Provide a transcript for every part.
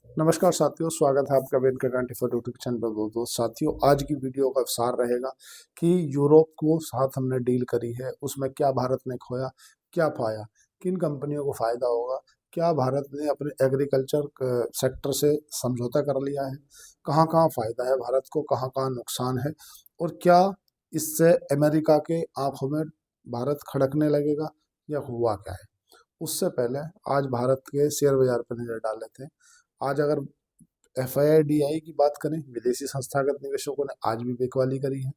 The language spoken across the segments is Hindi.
नमस्कार साथियों, स्वागत है आपका वेद का 24 यूट्यूब चैनल पर। दोस्तों साथियों, आज की वीडियो का विस्तार रहेगा कि यूरोप को साथ हमने डील करी है, उसमें क्या भारत ने खोया, क्या पाया, किन कंपनियों को फायदा होगा, क्या भारत ने अपने एग्रीकल्चर सेक्टर से समझौता कर लिया है, कहाँ कहाँ फायदा है भारत को, कहाँ कहाँ नुकसान है, और क्या इससे अमेरिका के आंखों में भारत खड़कने लगेगा या हुआ क्या है। उससे पहले आज भारत के शेयर बाजार पर नजर डाल लेते हैं। आज अगर FIDI की बात करें, विदेशी संस्थागत निवेशकों ने आज भी बिकवाली करी है।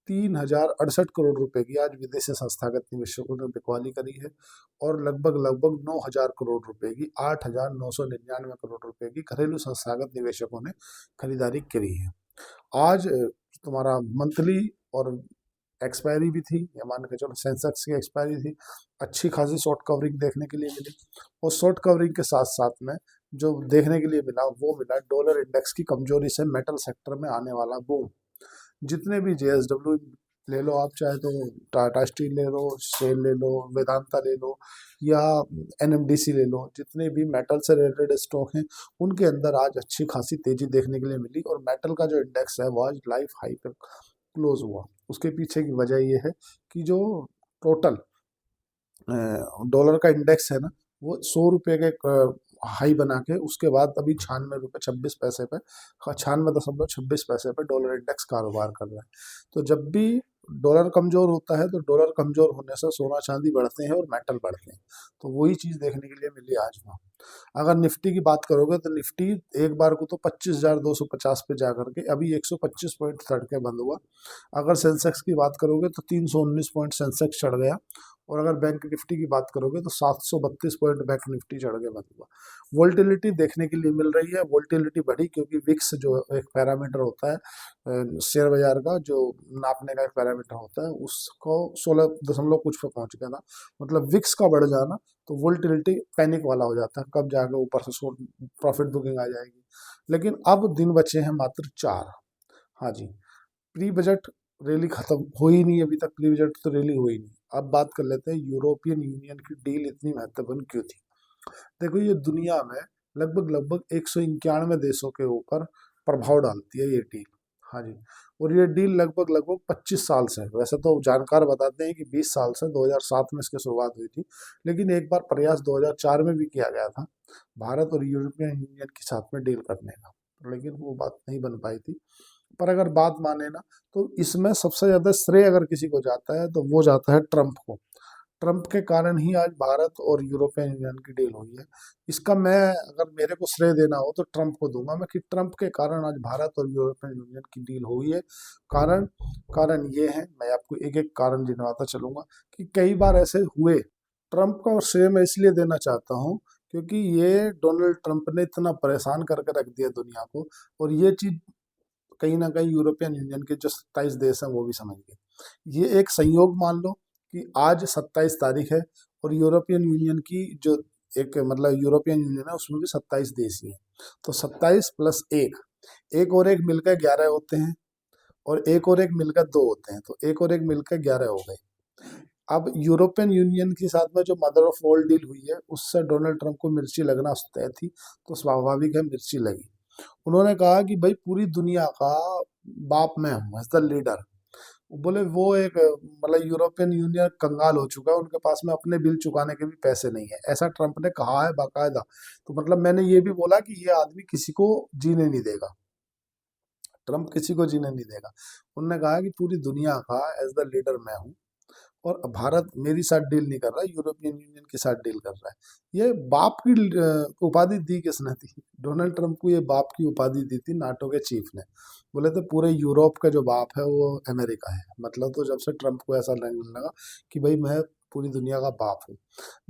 3068 करोड़ रुपए की आज विदेशी संस्थागत निवेशकों ने बिकवाली करी है, और लगभग लगभग 9000 करोड़ रुपए की 8999 करोड़ रुपए की घरेलू संस्थागत निवेशकों ने खरीदारी करी है। आज तुम्हारा मंथली और एक्सपायरी भी थी, या मान के चलो सेंसेक्स की एक्सपायरी थी, अच्छी खासी शॉर्ट कवरिंग देखने के लिए मिली। और शॉर्ट कवरिंग के साथ साथ में जो देखने के लिए मिला वो मिला डॉलर इंडेक्स की कमजोरी से मेटल सेक्टर में आने वाला बूम। जितने भी JSW ले लो आप, चाहे तो टाटा स्टील ले लो, शेल ले लो, वेदांता ले लो, या NMDC ले लो, जितने भी मेटल से रिलेटेड स्टॉक हैं उनके अंदर आज अच्छी खासी तेजी देखने के लिए मिली। और मेटल का जो इंडेक्स है वो आज लाइफ हाई पर क्लोज हुआ। उसके पीछे की वजह ये है कि जो टोटल डॉलर का इंडेक्स है ना, वो 100 रुपये के हाई बना के उसके बाद अभी 96 रुपये 26 पैसे पे, 96.26 पैसे पे डॉलर इंडेक्स कारोबार कर रहा है। तो जब भी डॉलर कमजोर होता है तो डॉलर कमजोर होने से सोना चांदी बढ़ते हैं और मेटल बढ़ते हैं। तो वही चीज़ देखने के लिए मिली आज वहाँ। अगर निफ्टी की बात करोगे तो निफ्टी एक बार को तो 25,250 पे जा करके अभी 125 पॉइंट चढ़ के बंद हुआ। अगर सेंसेक्स की बात करोगे तो 319 पॉइंट सेंसेक्स चढ़ गया। और अगर बैंक निफ्टी की बात करोगे तो 732 पॉइंट बैंक निफ्टी चढ़ के बंद हुआ। वोल्टिलिटी देखने के लिए मिल रही है। वोल्टिलिटी बढ़ी क्योंकि विक्स जो एक पैरामीटर होता है शेयर बाजार का, जो नापने का एक पैरामीटर होता है, उसको 16 दशमलव कुछ पे पहुंच गया था। मतलब विक्स का बढ़ जाना तो वोल्टिलिटी पैनिक वाला हो जाता है, कब जाके ऊपर से प्रॉफिट बुकिंग आ जाएगी। लेकिन अब दिन बचे हैं मात्र 4। हाँ जी, प्री बजट रैली खत्म हो ही नहीं, अभी तक प्री बजट तो रैली हुई नहीं। अब बात कर लेते हैं यूरोपियन यूनियन की डील इतनी महत्वपूर्ण क्यों थी। देखो, ये दुनिया में लगभग लगभग 191 देशों के ऊपर प्रभाव डालती है ये डील। हाँ जी, और ये डील लगभग लगभग 25 साल से है। वैसे तो जानकार बताते हैं कि 20 साल से, 2007 में इसकी शुरुआत हुई थी, लेकिन एक बार प्रयास 2004 में भी किया गया था भारत और यूरोपियन यूनियन के साथ में डील करने का, लेकिन वो बात नहीं बन पाई थी। पर अगर बात माने ना, तो इसमें सबसे ज्यादा श्रेय अगर किसी को जाता है तो वो जाता है ट्रंप को। ट्रंप के कारण ही आज भारत और यूरोपियन यूनियन की डील हुई है। इसका मैं अगर मेरे को श्रेय देना हो तो ट्रंप को दूंगा मैं, कि ट्रंप के कारण आज भारत और यूरोपियन यूनियन की डील हुई है। कारण कारण ये है, मैं आपको एक एक कारण गिनवाता चलूंगा कि कई बार ऐसे हुए। ट्रंप का श्रेय मैं इसलिए देना चाहता हूँ क्योंकि ये डोनाल्ड ट्रंप ने इतना परेशान करके रख दिया दुनिया को, और ये चीज कहीं ना कहीं यूरोपियन यूनियन के जो 27 देश हैं वो भी समझ गए। ये एक संयोग मान लो कि आज 27 तारीख है, और यूरोपियन यूनियन की जो एक मतलब यूरोपियन यूनियन है उसमें भी 27 देश ही हैं। तो 27 प्लस एक और एक मिलकर 11 होते हैं, और एक और एक मिलकर 2 होते हैं, तो एक और एक मिलकर 11 हो गए। अब यूरोपियन यूनियन के साथ में जो मदर ऑफ ऑल डील हुई है उससे डोनाल्ड ट्रंप को मिर्ची लगना तय थी, तो स्वाभाविक है मिर्ची लगी। उन्होंने कहा कि भाई पूरी दुनिया का बाप मैं हूँ, एज द लीडर। बोले वो एक मतलब यूरोपियन यूनियन कंगाल हो चुका है, उनके पास में अपने बिल चुकाने के भी पैसे नहीं है, ऐसा ट्रंप ने कहा है बाकायदा। तो मतलब मैंने ये भी बोला कि ये आदमी किसी को जीने नहीं देगा, ट्रंप किसी को जीने नहीं देगा। उन्होंने कहा कि पूरी दुनिया का एज द लीडर मैं हूँ, और भारत मेरी साथ डील नहीं कर रहा है, यूरोपियन यूनियन के साथ डील कर रहा है। ये बाप की उपाधि दी किसने थी? डोनाल्ड ट्रंप को ये बाप की उपाधि दी थी नाटो के चीफ ने। बोले थे पूरे यूरोप का जो बाप है वो अमेरिका है। मतलब तो जब से ट्रंप को ऐसा लगने लगा कि भाई मैं पूरी दुनिया का बाप हूँ।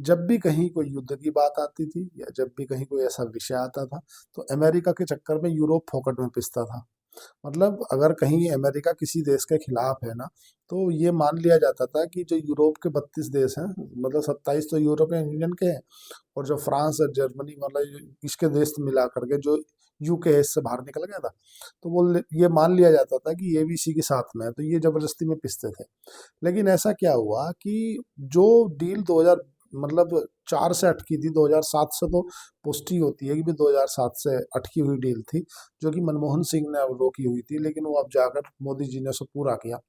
जब भी कहीं कोई युद्ध की बात आती थी या जब भी कहीं कोई ऐसा विषय आता था, तो अमेरिका के चक्कर में यूरोप फोकट में पिसता था। मतलब अगर कहीं अमेरिका किसी देश के खिलाफ है ना, तो ये मान लिया जाता था कि जो यूरोप के 32 देश हैं, मतलब 27 तो यूरोपियन यूनियन के हैं, और जो फ्रांस और जर्मनी मतलब इसके देश मिला करके जो यूके है इससे बाहर निकल गया था, तो वो ये मान लिया जाता था कि ये भी इसी के साथ में है, तो ये जबरदस्ती में पिसते थे। लेकिन ऐसा क्या हुआ कि जो डील 2000 मतलब 2004 से अटकी थी, 2007 से तो पुष्टि होती है कि भी 2007 से अटकी हुई डील थी, जो कि मनमोहन सिंह ने रोकी हुई थी, लेकिन वो अब जाकर मोदी जी ने उसे पूरा किया।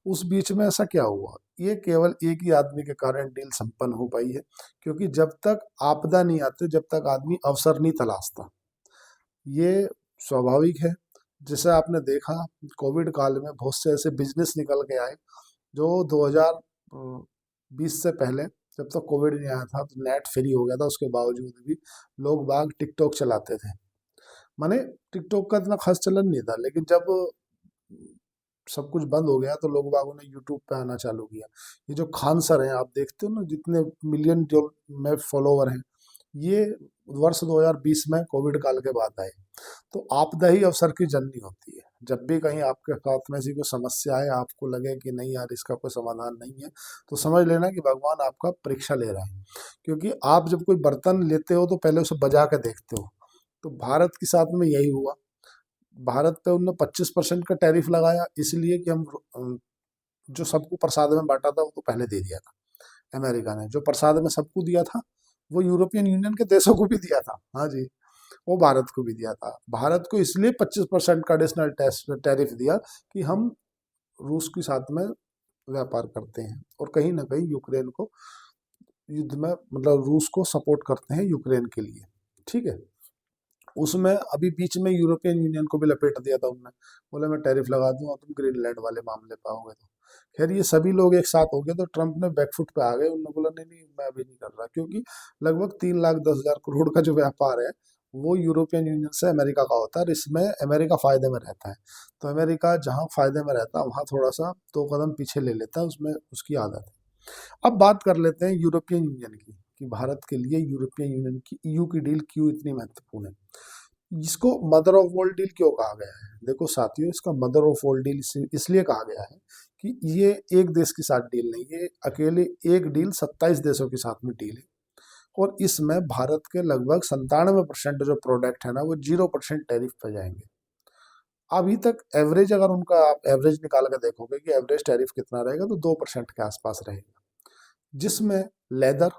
उस बीच में ऐसा क्या हुआ, ये केवल एक ही आदमी के कारण डील संपन्न हो पाई है, क्योंकि जब तक आपदा नहीं आते, जब तक आदमी अवसर नहीं तलाशता, ये स्वाभाविक है। जैसे आपने देखा कोविड काल में बहुत से ऐसे बिजनेस निकल के आए जो 2020 से पहले, जब तक कोविड नहीं आया था तो नेट फ्री हो गया था, उसके बावजूद भी लोग बाग टिकटॉक चलाते थे। माने टिकटॉक का इतना खास चलन नहीं था, लेकिन जब सब कुछ बंद हो गया तो लोग बागों ने यूट्यूब पे आना चालू किया। ये जो खान सर हैं, आप देखते हो ना जितने मिलियन जो में फॉलोवर हैं, ये वर्ष 2020 में कोविड काल के बाद आए। तो आपदा ही अवसर की जननी होती है। जब भी कहीं आपके साथ में ऐसी कोई समस्या है, आपको लगे कि नहीं यार इसका कोई समाधान नहीं है, तो समझ लेना कि भगवान आपका परीक्षा ले रहा है। क्योंकि आप जब कोई बर्तन लेते हो तो पहले उसे बजा के देखते हो। तो भारत के साथ में यही हुआ। भारत पे उन्होंने 25% का टैरिफ लगाया, इसलिए कि हम जो सबको प्रसाद में बांटा था वो तो पहले दे दिया था अमेरिका ने। जो प्रसाद में सबको दिया था वो यूरोपियन यूनियन के देशों को भी दिया था, हाँ जी, वो भारत को भी दिया था। भारत को इसलिए 25% का एडिशनल टैरिफ दिया कि हम रूस के साथ में व्यापार करते हैं और कहीं ना कहीं यूक्रेन को युद्ध में, मतलब रूस को सपोर्ट करते हैं यूक्रेन के लिए, ठीक है। उसमें अभी बीच में यूरोपियन यूनियन को भी लपेट दिया था उन्होंने, बोले मैं टैरिफ लगा दूंगा, तुम ग्रीनलैंड वाले मामले पाओगे। तो खैर ये सभी लोग एक साथ हो गए तो ट्रंप ने बैकफुट पे आ गए। उन्होंने बोला नहीं नहीं मैं अभी नहीं कर रहा, क्योंकि लगभग 3,10,000 करोड़ का जो व्यापार है वो यूरोपियन यूनियन से अमेरिका का होता है, और इसमें अमेरिका फायदे में रहता है। तो अमेरिका जहाँ फायदे में रहता है वहाँ थोड़ा सा 2 कदम पीछे ले लेता है, उसमें उसकी आदत है। अब बात कर लेते हैं यूरोपियन यूनियन की, कि भारत के लिए यूरोपियन यूनियन की, ईयू की डील क्यों इतनी महत्वपूर्ण है। इसको मदर ऑफ ऑल डील क्यों कहा गया है? देखो साथियों, इसका मदर ऑफ ऑल डील इसलिए कहा गया है कि ये एक देश के साथ डील नहीं है, अकेले एक डील 27 देशों के साथ में डील है। और इसमें भारत के लगभग 97% जो प्रोडक्ट है ना, वो 0% टैरिफ पे जाएंगे। अभी तक एवरेज, अगर उनका आप एवरेज निकाल कर देखोगे कि एवरेज टैरिफ कितना रहेगा, तो 2% के आसपास रहेगा, जिसमें leather,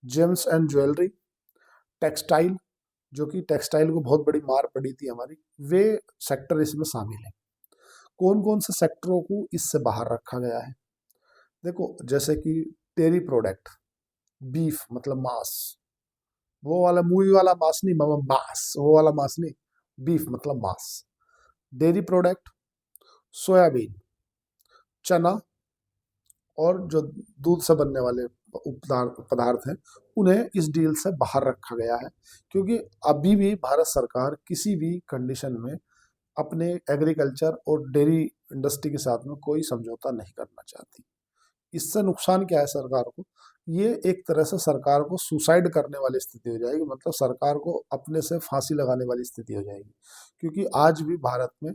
James and jewellery, textile, जो कि टेक्सटाइल को बहुत बड़ी मार पड़ी थी हमारी, वे सेक्टर इसमें शामिल हैं। कौन कौन से सेक्टरों को इससे बाहर रखा गया है? देखो जैसे कि डेयरी प्रोडक्ट, बीफ मतलब मांस, वो वाला मूवी वाला मांस नहीं, मांस वो वाला मांस नहीं, बीफ मतलब मांस। डेयरी प्रोडक्ट, सोयाबीन, चना, और जो दूध से बनने वाले पदार्थ हैं, उन्हें इस डील से बाहर रखा गया है। क्योंकि अभी भी भारत सरकार किसी भी कंडीशन में अपने एग्रीकल्चर और डेयरी इंडस्ट्री के साथ में कोई समझौता नहीं करना चाहती। इससे नुकसान क्या है सरकार को? ये एक तरह से सरकार को सुसाइड करने वाली स्थिति हो जाएगी, मतलब सरकार को अपने से फांसी लगाने वाली स्थिति हो जाएगी। क्योंकि आज भी भारत में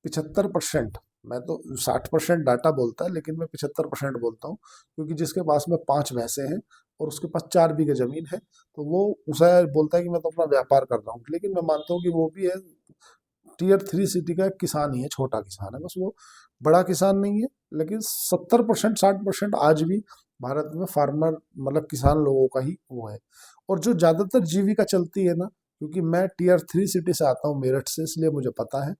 75%, मैं तो 60% डाटा बोलता है लेकिन मैं 75% बोलता हूँ, क्योंकि जिसके पास में 5 भैंसे हैं और उसके पास 4 बीघे जमीन है, तो वो उसे बोलता है कि मैं तो अपना व्यापार कर रहा हूँ। लेकिन मैं मानता हूँ कि वो भी है Tier 3 सिटी का एक किसान ही है, छोटा किसान है बस, वो बड़ा किसान नहीं है। लेकिन 70%, 60% आज भी भारत में फार्मर, मतलब किसान लोगों का ही वो है। और जो ज्यादातर जीविका चलती है ना, क्योंकि मैं Tier 3 सिटी से आता हूँ, मेरठ से, इसलिए मुझे पता है।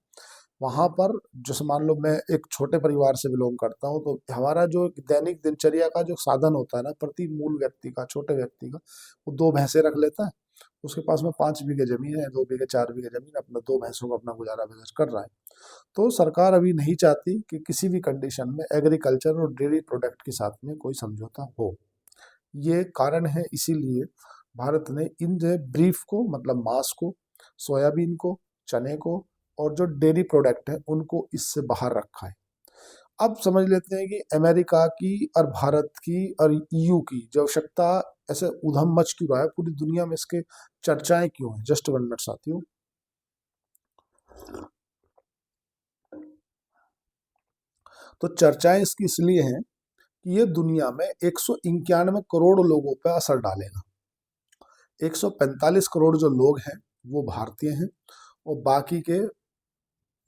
वहां पर जैसे मान लो मैं एक छोटे परिवार से बिलोंग करता हूँ, तो हमारा जो दैनिक दिनचर्या का जो साधन होता है ना, प्रति मूल व्यक्ति का, छोटे व्यक्ति का, वो 2 भैंसे रख लेता है। उसके पास में 5 बीघे जमीन है, 2 बीघे 4 बीघे जमीन, अपना 2 भैंसों का अपना गुजारा बसर कर रहा है। तो सरकार अभी नहीं चाहती कि किसी भी कंडीशन में एग्रीकल्चर और डेयरी प्रोडक्ट के साथ में कोई समझौता हो। ये कारण है, इसीलिए भारत ने इन जो ब्रीफ को, मतलब मांस को, सोयाबीन को, चने को, और जो डेयरी प्रोडक्ट है उनको इससे बाहर रखा है। अब समझ लेते हैं कि अमेरिका की और भारत की और ईयू की जो आवश्यकता ऐसे उधम मच क्यों रहा है पूरी दुनिया में, इसके चर्चाएं क्यों हैं। जस्ट 1 मिनट साथियों। तो चर्चाएं इसकी इसलिए हैं कि ये दुनिया में 191 करोड़ लोगों पर असर डालेगा। 145 करोड़ जो लोग हैं वो भारतीय हैं, और बाकी के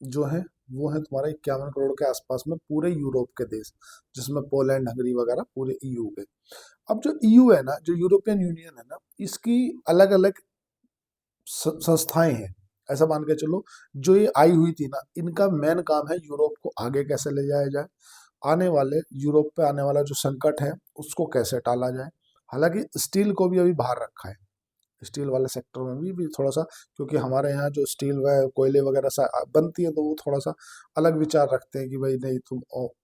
जो हैं वो है तुम्हारा 51 करोड़ के आसपास में पूरे यूरोप के देश, जिसमें पोलैंड, हंगरी वगैरह पूरे ईयू के। अब जो ईयू है ना, जो यूरोपियन यूनियन है ना, इसकी अलग अलग संस्थाएं हैं। ऐसा मान के चलो, जो ये आई हुई थी ना, इनका मेन काम है यूरोप को आगे कैसे ले जाया जाए, आने वाले यूरोप पे आने वाला जो संकट है उसको कैसे टाला जाए। हालांकि स्टील को भी अभी बाहर रखा है, स्टील वाले सेक्टर में भी थोड़ा सा, क्योंकि हमारे यहाँ जो स्टील व कोयले वगैरह सा बनती है, तो वो थोड़ा सा अलग विचार रखते हैं कि भाई नहीं, तुम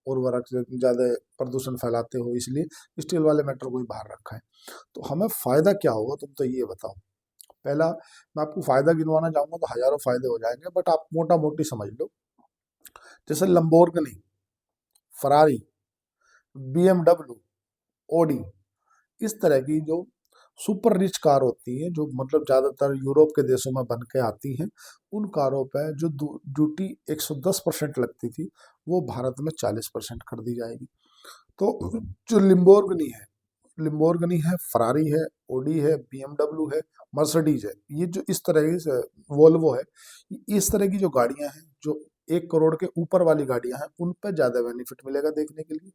उर्वरक से ज़्यादा प्रदूषण फैलाते हो, इसलिए स्टील वाले मैटर को भी बाहर रखा है। तो हमें फ़ायदा क्या होगा, तुम तो ये बताओ। पहला, मैं आपको फ़ायदा गिनवाना चाहूँगा तो हज़ारों फ़ायदे हो जाएंगे, बट आप मोटा मोटी समझ लो। जैसे लंबोर्गिनी, फरारी, BMW, ओडी, इस तरह की जो सुपर रिच कार होती है, जो मतलब ज़्यादातर यूरोप के देशों में बन के आती हैं, उन कारों पे जो ड्यूटी 110% लगती थी, वो भारत में 40% कर दी जाएगी। तो जो लिम्बोर्गिनी है, फरारी है, ओडी है, BMW है, मर्सिडीज है, ये जो इस तरह से, वोल्वो है, इस तरह की जो गाड़ियां हैं, जो 1 करोड़ के ऊपर वाली गाड़ियां हैं, उन पर ज़्यादा बेनिफिट मिलेगा देखने के लिए।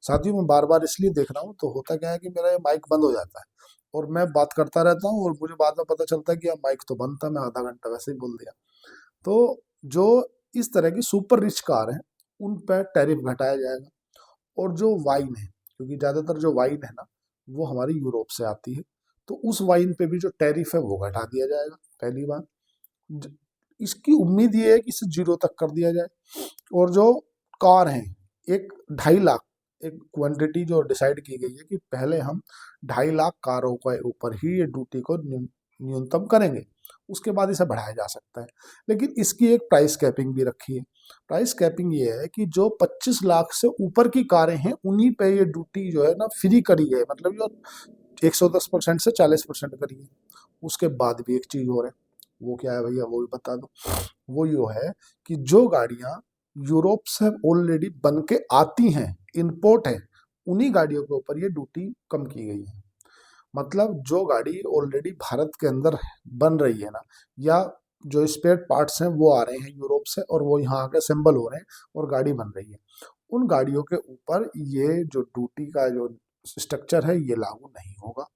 साथियों, मैं बार बार इसलिए देख रहा हूँ, तो होता क्या है कि मेरा ये माइक बंद हो जाता है और मैं बात करता रहता हूँ, और मुझे बाद में पता चलता है कि यार माइक तो बंद था, मैं आधा घंटा वैसे ही बोल दिया। तो जो इस तरह की सुपर रिच कार है, उन पर टैरिफ घटाया जाएगा। और जो वाइन है, क्योंकि ज़्यादातर जो वाइन है ना, वो हमारी यूरोप से आती है, तो उस वाइन पे भी जो टैरिफ है वो घटा दिया जाएगा, पहली बात। ज- इसकी उम्मीद ये है कि इसे जीरो तक कर दिया जाए। और जो कार हैं, एक 2.5 लाख, एक क्वांटिटी जो डिसाइड की गई है कि पहले हम 2.5 लाख कारों के ऊपर ही ये ड्यूटी को न्यूनतम करेंगे, उसके बाद इसे बढ़ाया जा सकता है। लेकिन इसकी एक प्राइस कैपिंग भी रखी है। प्राइस कैपिंग ये है कि जो 25 लाख से ऊपर की कारें हैं, उन्हीं पे ये ड्यूटी जो है ना फ्री करी है, मतलब जो 110% से 40% करी है। उसके बाद भी एक चीज और है, वो क्या है भैया, वो भी बता दो। वो यो है कि जो गाड़ियां यूरोप से ऑलरेडी बन के आती हैं, इंपोर्ट है, उन्हीं गाड़ियों के ऊपर ये ड्यूटी कम की गई है। मतलब जो गाड़ी ऑलरेडी भारत के अंदर बन रही है ना, या जो स्पेयर पार्ट्स हैं वो आ रहे हैं यूरोप से, और वो यहाँ आके असेंबल हो रहे हैं और गाड़ी बन रही है, उन गाड़ियों के ऊपर ये जो ड्यूटी का जो स्ट्रक्चर है, ये लागू नहीं होगा।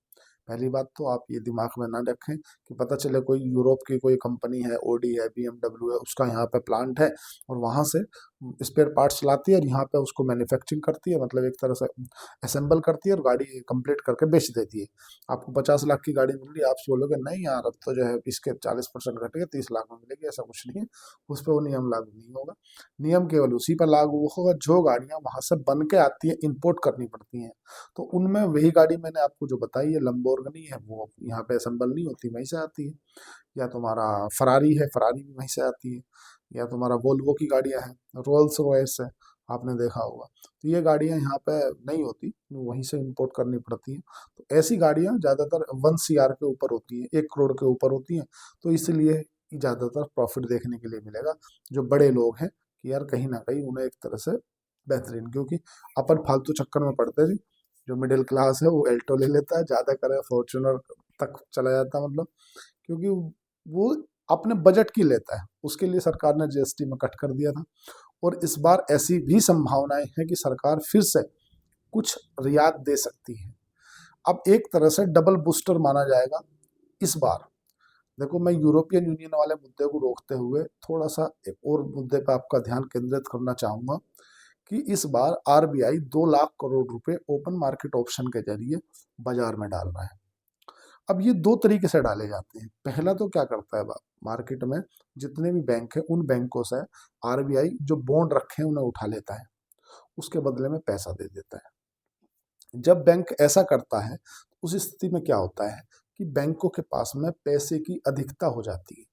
पहली बात तो आप ये दिमाग में ना रखें कि पता चले कोई यूरोप की कोई कंपनी है, ओडी है, BMW है, उसका यहाँ पे प्लांट है और वहाँ से स्पेयर पार्ट्स लाती है और यहाँ पे उसको मैन्युफैक्चरिंग करती है, मतलब एक तरह से असेंबल करती है और गाड़ी कंप्लीट करके बेच देती है। आपको 50 लाख की गाड़ी मिल रही है, आप बोलोगे नहीं यार, अब तो जो है इसके 40% घटेगा, 30 लाख में मिलेगी, ऐसा कुछ नहीं है। उस पर वो नियम लागू नहीं होगा। नियम केवल उसी पर लागू होगा जो गाड़ियाँ वहाँ से बन के आती है, इम्पोर्ट करनी पड़ती हैं। तो उनमें वही गाड़ी मैंने आपको जो बताई है, लंबोर्गिनी है, वो यहाँ पे असेंबल नहीं होती, वहीं से आती है। या तुम्हारा फरारी है, फरारी भी वहीं से आती है। या तुम्हारा वोल्वो की गाड़ियाँ हैं, रोल्स रॉयस है, आपने देखा होगा। तो ये गाड़ियाँ यहाँ पे नहीं होती, वहीं से इंपोर्ट करनी पड़ती हैं। तो ऐसी गाड़ियाँ ज़्यादातर 1 CR के ऊपर होती हैं, 1 करोड़ के ऊपर होती हैं। तो इसलिए ज़्यादातर प्रॉफिट देखने के लिए मिलेगा जो बड़े लोग हैं, कि यार कहीं ना कहीं उन्हें एक तरह से बेहतरीन, क्योंकि अपन फालतू चक्कर में पड़ते थे। जो मिडिल क्लास है वो एल्टो ले लेता है, ज़्यादा करे फॉर्च्यूनर तक चला जाता है, मतलब क्योंकि वो अपने बजट की लेता है। उसके लिए सरकार ने GST में कट कर दिया था, और इस बार ऐसी भी संभावनाएं हैं कि सरकार फिर से कुछ रियायत दे सकती है। अब एक तरह से डबल बूस्टर माना जाएगा इस बार। देखो, मैं यूरोपियन यूनियन वाले मुद्दे को रोकते हुए थोड़ा सा एक और मुद्दे पर आपका ध्यान केंद्रित करना चाहूंगा, कि इस बार RBI 2 लाख करोड़ रुपए ओपन मार्केट ऑप्शन के जरिए बाजार में डाल रहा है। अब ये दो तरीके से डाले जाते हैं। पहला तो क्या करता है, मार्केट में जितने भी बैंक है, उन बैंकों से RBI जो बॉन्ड रखे हैं उन्हें उठा लेता है, उसके बदले में पैसा दे देता है। जब बैंक ऐसा करता है, उस स्थिति में क्या होता है कि बैंकों के पास में पैसे की अधिकता हो जाती है।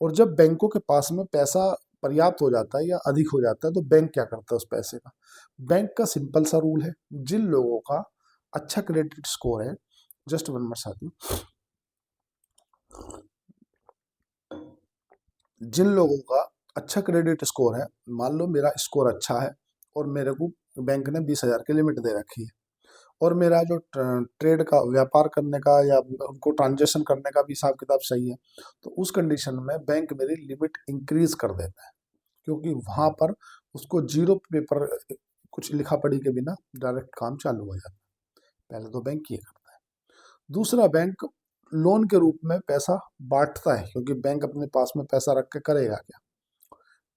और जब बैंकों के पास में पैसा पर्याप्त हो जाता है या अधिक हो जाता है, तो बैंक क्या करता है उस पैसे का। बैंक का सिंपल सा रूल है, जिन लोगों का अच्छा क्रेडिट स्कोर है, जस्ट वन मिनट साथी, जिन लोगों का अच्छा क्रेडिट स्कोर है, मान लो मेरा स्कोर अच्छा है और मेरे को बैंक ने 20,000 की लिमिट दे रखी है, और मेरा जो ट्रेड का, व्यापार करने का या उनको ट्रांजेक्शन करने का भी हिसाब किताब सही है, तो उस कंडीशन में बैंक मेरी लिमिट इंक्रीज कर देता है। क्योंकि वहां पर उसको जीरो पेपर कुछ लिखा पढ़ी के बिना डायरेक्ट काम चालू हो जाता है। पहले तो बैंक ये करता है। दूसरा, बैंक लोन के रूप में पैसा बांटता है, क्योंकि बैंक अपने पास में पैसा रख के करेगा क्या।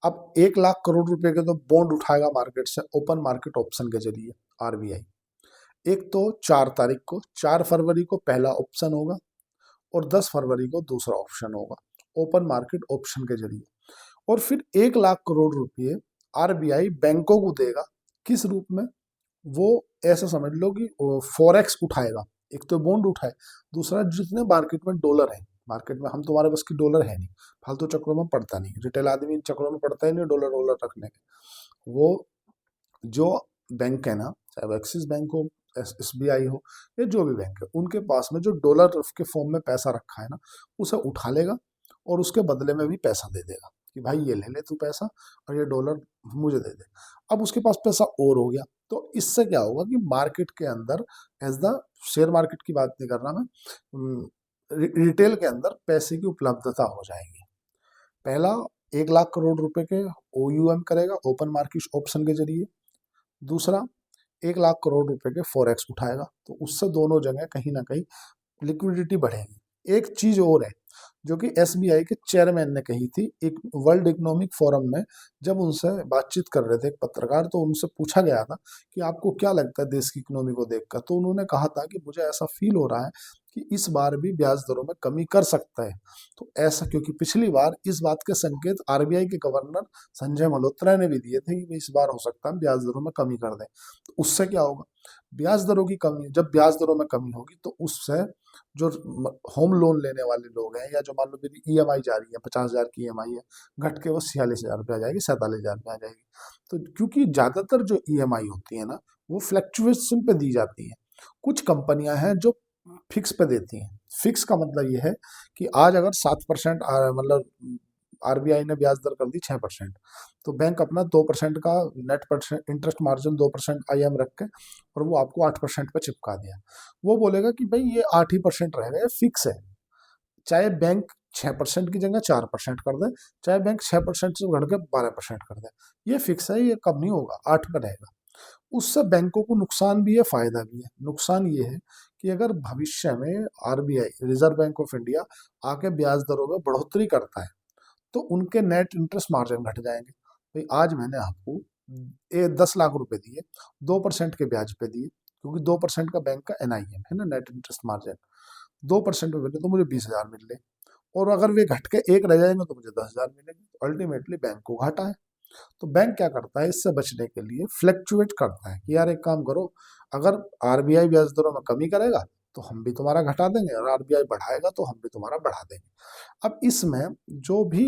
अब 1 लाख करोड़ रुपए के तो बॉन्ड उठाएगा मार्केट से, ओपन मार्केट ऑप्शन के जरिए आरबीआई। एक तो 4 तारीख को, 4 फरवरी को पहला ऑप्शन होगा और 10 फरवरी को दूसरा ऑप्शन होगा, ओपन मार्केट ऑप्शन के जरिए। और फिर 1 लाख करोड़ रुपए आरबीआई बैंकों को देगा। किस रूप में? वो ऐसा समझ लो कि फॉरेक्स उठाएगा। एक तो बॉन्ड उठाए, दूसरा जितने मार्केट में डॉलर है, मार्केट में हम तुम्हारे बस की डॉलर है नहीं, फालतू चक्रों में पड़ता नहीं, रिटेल आदमी इन चक्रों में पड़ता ही नहीं डॉलर वॉलर रखने के। वो जो बैंक है ना, चाहे वो एक्सिस बैंक हो, एसबीआई हो, या जो भी बैंक है, उनके पास में जो डॉलर के फॉर्म में पैसा रखा है ना, उसे उठा लेगा और उसके बदले में भी पैसा दे देगा कि भाई ये ले ले तू पैसा और ये डॉलर मुझे दे दे। अब उसके पास पैसा और हो गया, तो इससे क्या होगा कि मार्केट के अंदर, एज द शेयर मार्केट की बात नहीं कर रहा मैं, रिटेल के अंदर पैसे की उपलब्धता हो जाएगी। पहला, 1 लाख करोड़ रुपए के ओयूएम करेगा ओपन मार्केट ऑप्शन के जरिए। दूसरा, 1 लाख करोड़ रुपए के फॉरेक्स उठाएगा, तो उससे दोनों जगह कहीं ना कहीं लिक्विडिटी बढ़ेगी। एक चीज और है जो कि एसबीआई के चेयरमैन ने कही थी एक वर्ल्ड इकोनॉमिक फोरम में, जब उनसे बातचीत कर रहे थे एक पत्रकार, तो उनसे पूछा गया था कि आपको क्या लगता है देश की इकोनॉमी को देखकर, तो उन्होंने कहा था कि मुझे ऐसा फील हो रहा है कि इस बार भी ब्याज दरों में कमी कर सकता है। तो ऐसा, क्योंकि पिछली बार इस बात के संकेत आरबीआई के गवर्नर संजय मल्होत्रा ने भी दिए थे कि इस बार हो सकता है ब्याज दरों में कमी कर दें। तो उससे क्या होगा? ब्याज दरों की कमी, जब ब्याज दरों में कमी होगी तो उससे जो होम लोन लेने वाले लोग हैं, या जो मान लो मेरी ईएमआई जा रही है 50,000 की ईएमआई है, घट के वो 46,000 रुपये आ जाएगी, 47,000 रुपये आ जाएगी। तो क्योंकि ज्यादातर जो ईएमआई होती है ना, वो फ्लक्चुएशन पे दी जाती है। कुछ कंपनियां हैं जो फिक्स पे देती हैं। फिक्स का मतलब ये है कि आज अगर 7% मतलब आरबीआई ने ब्याज दर कर दी 6%, तो बैंक अपना 2% का net percent interest margin 2% IM रख के, और वो आपको 8% पे चिपका दिया। वो बोलेगा कि भाई ये 8% रहेगा, ये फिक्स है। चाहे बैंक 6% की जगह 4% कर दे, चाहे बैंक 6% से बढ़ के 12% कर दे, ये फिक्स है, ये कम नहीं होगा, 8 पे रहेगा। उससे बैंकों को नुकसान भी है, फायदा भी है। नुकसान ये है कि अगर भविष्य में RBI, reserve bank of India, आके ब्याज दरों में बढ़ोतरी करता है, तो उनके नेट इंटरेस्ट मार्जिन घट जाएंगे। भाई आज मैंने आपको 10 लाख रुपए दिए, 2% के ब्याज पे दिए, क्योंकि 2% का बैंक का एनआईएम है ना, नेट इंटरेस्ट मार्जिन, 2% पे मिले तो मुझे 20,000 मिल रहे, और अगर वे घट के 1 रह जाएंगे तो मुझे 10,000 मिलेंगे। तो अल्टीमेटली बैंक को घाटा है। तो बैंक क्या करता है, इससे बचने के लिए फ्लक्चुएट करता है कि यार एक काम करो, अगर आरबीआई ब्याज दरों में कमी करेगा तो हम भी तुम्हारा घटा देंगे, और आरबीआई बढ़ाएगा तो हम भी तुम्हारा बढ़ा देंगे। अब इसमें जो भी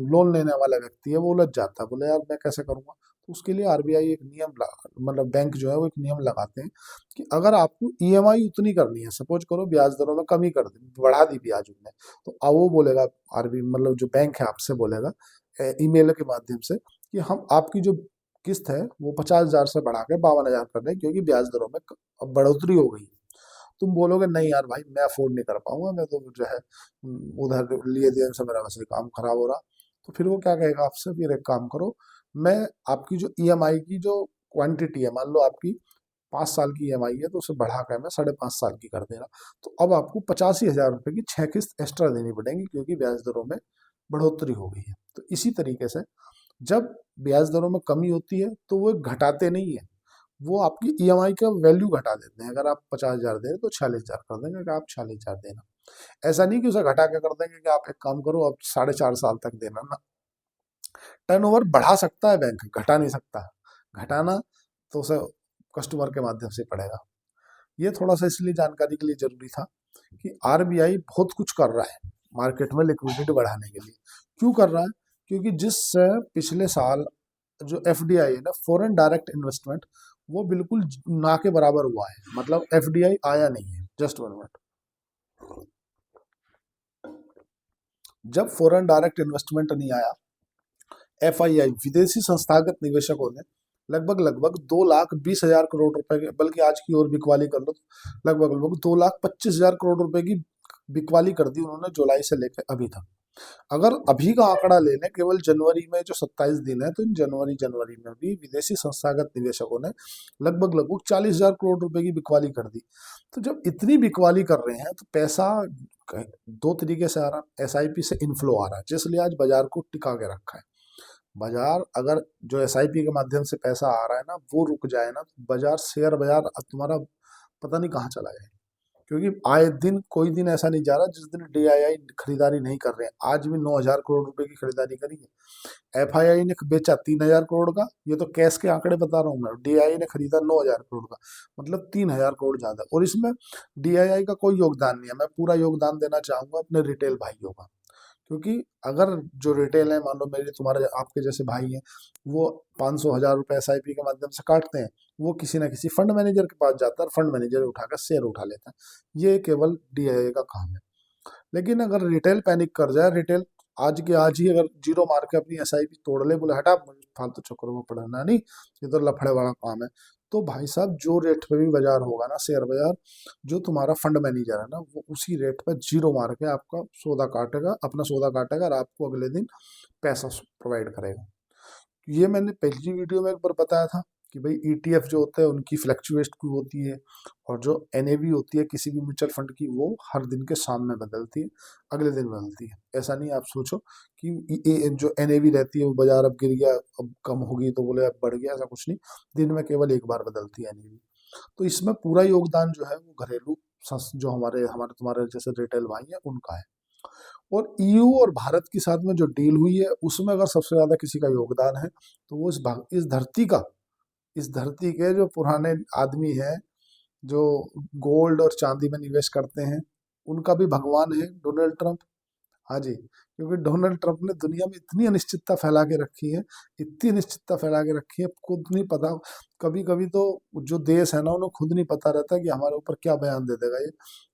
लोन लेने वाला व्यक्ति है वो उलझ जाता है, बोले यार मैं कैसे करूंगा। तो उसके लिए आरबीआई एक नियम मतलब बैंक जो है वो एक नियम लगाते हैं कि अगर आपको ईएमआई उतनी करनी है, सपोज करो ब्याज दरों में कमी कर दी, बढ़ा दी ब्याज उनने, तो अब वो बोलेगा, आरबी मतलब जो बैंक है आपसे बोलेगा ईमेल के माध्यम से कि हम आपकी जो किस्त है वो 50,000 से बढ़ा के 52,000 कर दें, क्योंकि ब्याज दरों में अब बढ़ोतरी हो गई। तुम बोलोगे नहीं यार भाई मैं अफोर्ड नहीं कर पाऊंगा, मैं तो जो है उधर लिए दिए से मेरा वैसे काम खराब हो रहा। तो फिर वो क्या कहेगा आपसे, फिर एक काम करो, मैं आपकी जो ईएमआई की जो क्वांटिटी है, मान लो आपकी 5 साल की ईएमआई है, तो उसे बढ़ा कर मैं 5.5 साल की कर दे रहा। तो अब आपको 85,000 रुपए की 6 किस्त एक्स्ट्रा देनी पड़ेंगी, क्योंकि ब्याज दरों में बढ़ोतरी हो गई है। तो इसी तरीके से जब ब्याज दरों में कमी होती है तो वो घटाते नहीं है, वो आपकी ईएमआई का वैल्यू घटा देते हैं। अगर आप 50,000 दे रहे तो 46,000 कर देंगे कि आप 46,000 देना। ऐसा नहीं कि उसे घटा के कर देंगे कि आप एक काम करो अब 4.5 साल तक देना ना। टर्नओवर बढ़ा सकता है बैंक, घटा नहीं सकता। घटाना तो उसे कस्टमर के माध्यम से पड़ेगा। ये थोड़ा सा इसलिए जानकारी के लिए जरूरी था कि आरबीआई बहुत कुछ कर रहा है मार्केट में लिक्विडिटी बढ़ाने के लिए। क्यों कर रहा है? क्योंकि जिस पिछले साल जो एफडीआई है ना, फॉरेन डायरेक्ट इन्वेस्टमेंट, वो बिल्कुल ना के बराबर हुआ है, मतलब एफडीआई आया नहीं है। Just 1 minute. जब फॉरेन डायरेक्ट इन्वेस्टमेंट नहीं आया, एफआईआई विदेशी संस्थागत निवेशकों ने लगभग लगभग 2,20,000 करोड़ रुपए के, बल्कि आज की और बिकवाली कर लो तो लगभग लगभग 2,25,000 करोड़ रुपए की बिकवाली कर दी उन्होंने जुलाई से लेकर अभी तक। अगर अभी का आंकड़ा ले लें केवल जनवरी में जो 27 दिन है, तो इन जनवरी में भी विदेशी संस्थागत निवेशकों ने लगभग लगभग 40,000 करोड़ रुपए की बिकवाली कर दी। तो जब इतनी बिकवाली कर रहे हैं तो पैसा दो तरीके से आ रहा है। एसआईपी से इनफ्लो आ रहा है, जिसलिए आज बाजार को टिका के रखा है। बाजार अगर जो एसआईपी के माध्यम से पैसा आ रहा है ना वो रुक जाए ना, तो बाजार शेयर बाजार अब तुम्हारा पता नहीं कहाँ चला जाए। क्योंकि आए दिन कोई दिन ऐसा नहीं जा रहा जिस दिन डीआईआई खरीदारी नहीं कर रहे हैं। आज भी 9,000 करोड़ रुपए की खरीदारी करी है। एफआईआई ने बेचा 3,000 करोड़ का, ये तो कैश के आंकड़े बता रहा हूँ मैं। डीआईआई ने खरीदा 9,000 करोड़ का, मतलब 3,000 करोड़ ज्यादा। और इसमें डीआईआई का कोई योगदान नहीं है। मैं पूरा योगदान देना चाहूंगा अपने रिटेल भाइयों का, क्योंकि अगर जो रिटेल है, मान लो मेरे तुम्हारे आपके जैसे भाई हैं, वो 500,000 रुपये एसआईपी के माध्यम से काटते हैं, वो किसी ना किसी फंड मैनेजर के पास जाता है, फंड मैनेजर उठाकर शेयर उठा लेता है। ये केवल डीआईए का काम है। लेकिन अगर रिटेल पैनिक कर जाए, रिटेल आज के आज ही अगर जीरो मार के अपनी एसआईपी तोड़ ले, बोले हटा मुझे फालतू चक्करों में पड़ना नहीं, ये तो लफड़े वाला काम है, तो भाई साहब जो रेट पे भी बाजार होगा ना, शेयर बाजार, जो तुम्हारा फंड मैनेजर है ना, वो उसी रेट पर जीरो मार के आपका सौदा काटेगा, अपना सौदा काटेगा और आपको अगले दिन पैसा प्रोवाइड करेगा। ये मैंने पहली वीडियो में एक बार बताया था कि भाई ईटीएफ जो होते हैं उनकी फ्लक्चुएट होती है, और जो एनएवी होती है किसी भी म्यूचुअल फंड की, वो हर दिन के शाम में बदलती है, अगले दिन बदलती है। ऐसा नहीं आप सोचो कि जो एनएवी रहती है वो बाजार अब गिर गया, अब कम होगी तो बोले अब बढ़ गया, ऐसा कुछ नहीं। दिन में केवल एक बार बदलती है एनएवी। तो इसमें पूरा योगदान जो है वो घरेलू जो हमारे हमारे तुम्हारे जैसे रिटेल भाई है उनका है। और ईयू और भारत के साथ में जो डील हुई है उसमें अगर सबसे ज्यादा किसी का योगदान है तो वो इस धरती के जो पुराने आदमी हैं, जो गोल्ड और चांदी में निवेश करते हैं, उनका भी भगवान है डोनाल्ड ट्रंप। हाँ जी, क्योंकि डोनाल्ड ट्रंप ने दुनिया में इतनी अनिश्चितता फैला के रखी है, इतनी अनिश्चितता फैला के रखी है, खुद नहीं पता। कभी कभी तो जो देश है ना, उन्हें खुद नहीं पता रहता कि हमारे ऊपर क्या बयान दे देगा ये।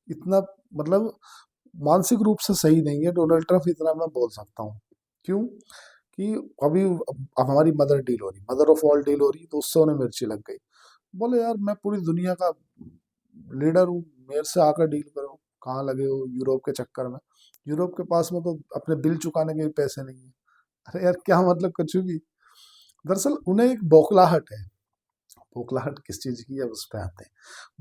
इतना मतलब मानसिक रूप से सही नहीं है डोनाल्ड ट्रंप, इतना मैं बोल सकता हूँ। क्यों कि अभी अब हमारी मदर ऑफ ऑल डील हो रही, तो उससे उन्हें मिर्ची लग गई। बोले यार मैं पूरी दुनिया का लीडर हूँ, मेरे से आकर डील करो, कहाँ लगे हो यूरोप के चक्कर में। यूरोप के पास में तो अपने बिल चुकाने के भी पैसे नहीं है। अरे यार क्या मतलब कुछ भी। दरअसल उन्हें एक बौखलाहट है। बौखलाहट किस चीज की है, उस पर आते हैं।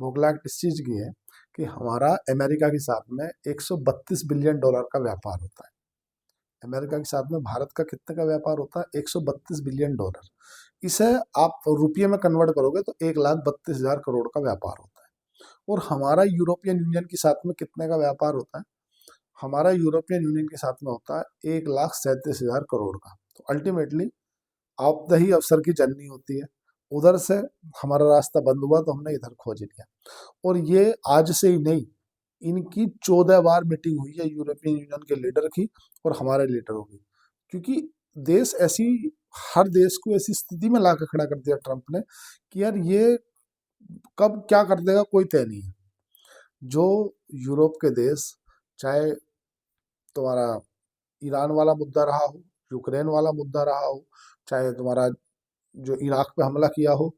बौखलाहट इस चीज की है कि हमारा अमेरिका के साथ में 132 बिलियन डॉलर का व्यापार होता है। अमेरिका के साथ में भारत का कितने का व्यापार होता है? 132 बिलियन डॉलर। इसे आप रुपये में कन्वर्ट करोगे तो 1,32,000 करोड़ का व्यापार होता है। और हमारा यूरोपियन यूनियन के साथ में कितने का व्यापार होता है? हमारा यूरोपियन यूनियन के साथ में होता है 1,37,000 करोड़ का। तो अल्टीमेटली आपदा ही अवसर की जननी होती है। उधर से हमारा रास्ता बंद हुआ तो हमने इधर खोज लिया। और ये आज से ही नहीं, इनकी 14 बार मीटिंग हुई है यूरोपियन यूनियन के लीडर की और हमारे लीडरों की। क्योंकि देश ऐसी हर देश को ऐसी स्थिति में ला के खड़ा कर दिया ट्रंप ने कि यार ये कब क्या कर देगा कोई तय नहीं है। जो यूरोप के देश, चाहे तुम्हारा ईरान वाला मुद्दा रहा हो, यूक्रेन वाला मुद्दा रहा हो, चाहे तुम्हारा जो इराक पे हमला किया हो,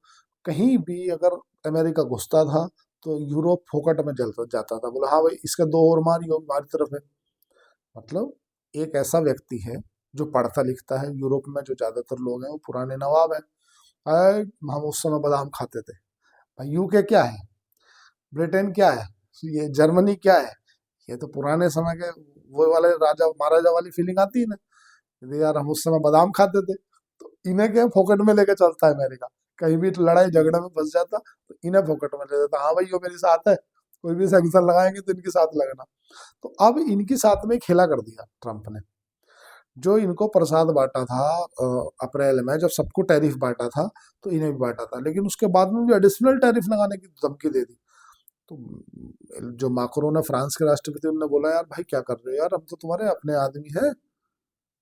कहीं भी अगर अमेरिका घुसता था तो यूरोप फोकट में जल जाता था। बोला हाँ भाई इसका दो और मारियो, हमारी तरफ है। मतलब एक ऐसा व्यक्ति है जो पढ़ता लिखता है। यूरोप में जो ज्यादातर लोग हैं वो पुराने नवाब हैं। आए, हम उस समय बादाम खाते थे। भाई यूके क्या है, ब्रिटेन क्या है, ये जर्मनी क्या है, ये तो पुराने समय के वो वाले राजा महाराजा वाली फीलिंग आती है ना। यदि यार हम उस समय बादाम खाते थे, तो इन्हें क्या फोकट में लेके चलता है अमेरिका। कहीं भी लड़ाई झगड़े में फंस जाता तो इन्हें फोकट में ले जाता, हाँ भाई वो मेरे साथ है, कोई भी सैंक्शन लगाएंगे तो इनके साथ लगना। तो अब इनके साथ में खेला कर दिया ट्रंप ने। जो इनको प्रसाद बांटा था अप्रैल में, जब सबको टैरिफ बांटा था तो इन्हें भी बांटा था, लेकिन उसके बाद में भी एडिशनल टैरिफ लगाने की धमकी दे दी। तो जो माक्रोन है फ्रांस के राष्ट्रपति, उन्होंने बोला यार भाई क्या कर रहे हो यार, हम तो तुम्हारे अपने आदमी है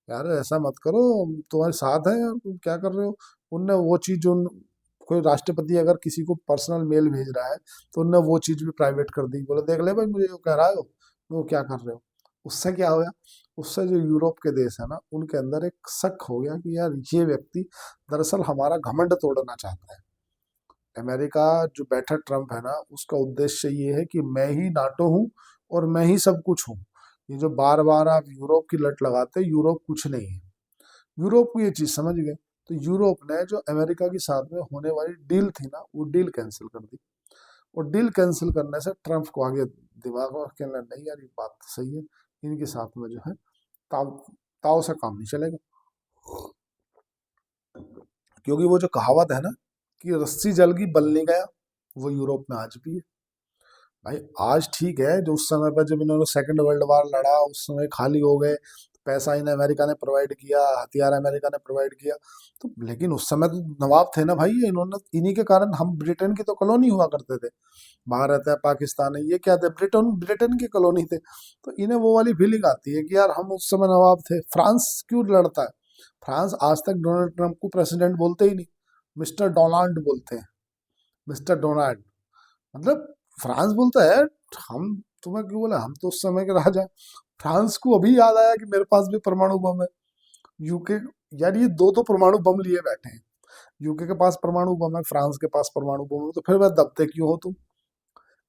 यार, ऐसा मत करो, हम तुम्हारे साथ हैं यार, तुम क्या कर रहे हो। उनने वो चीज उन कोई राष्ट्रपति अगर किसी को पर्सनल मेल भेज रहा है तो उनने वो चीज भी प्राइवेट कर दी। बोले देख ले भाई मुझे वो कह रहा हो, वो क्या कर रहे हो। उससे क्या हो गया, उससे जो यूरोप के देश है ना उनके अंदर एक शक हो गया कि यार ये व्यक्ति दरअसल हमारा घमंड तोड़ना चाहता है। अमेरिका जो बैठा ट्रंप है ना, उसका उद्देश्य ये है कि मैं ही नाटो हूँ, और मैं ही सब कुछ हूँ। ये जो बार बार आप यूरोप की लट लगाते हैं, यूरोप कुछ नहीं है। यूरोप को ये चीज समझ गए, तो यूरोप ने जो अमेरिका के साथ में होने वाली डील थी ना, वो डील कैंसिल कर दी। और डील कैंसिल करने से ट्रम्प को आगे दिमाग में कहना, नहीं यार ये बात तो सही है, इनके साथ में जो है ताव ताव से काम नहीं चलेगा। क्योंकि वो जो कहावत है ना कि रस्सी जल गई बल नहीं गया, वो यूरोप में आज भी है। भाई आज ठीक है, जो उस समय पर जब इन्होंने सेकंड वर्ल्ड वार लड़ा उस समय खाली हो गए, पैसा इन्हें अमेरिका ने प्रोवाइड किया, हथियार अमेरिका ने प्रोवाइड किया, तो लेकिन उस समय तो नवाब थे ना भाई, ये इन्होंने, इन्हीं के कारण हम ब्रिटेन की तो कॉलोनी हुआ करते थे। भारत है, पाकिस्तान है, ये क्या थे, ब्रिटेन ब्रिटेन की कॉलोनी थे। तो इन्हें वो वाली फीलिंग आती है कि यार हम उस समय नवाब थे। फ्रांस क्यों लड़ता है? फ्रांस आज तक डोनाल्ड ट्रंप को प्रेसिडेंट बोलते ही नहीं, मिस्टर डोनाल्ड बोलते हैं, मिस्टर डोनाल्ड। मतलब फ्रांस बोलता है, हम तुम्हें क्यों बोला, हम तो उस समय के राजा हैं। फ्रांस को अभी याद आया कि मेरे पास भी परमाणु बम है। यूके, यार ये दो परमाणु बम लिए बैठे हैं। यूके के पास परमाणु बम है, फ्रांस के पास परमाणु बम है, तो फिर वह दबते क्यों हो तुम?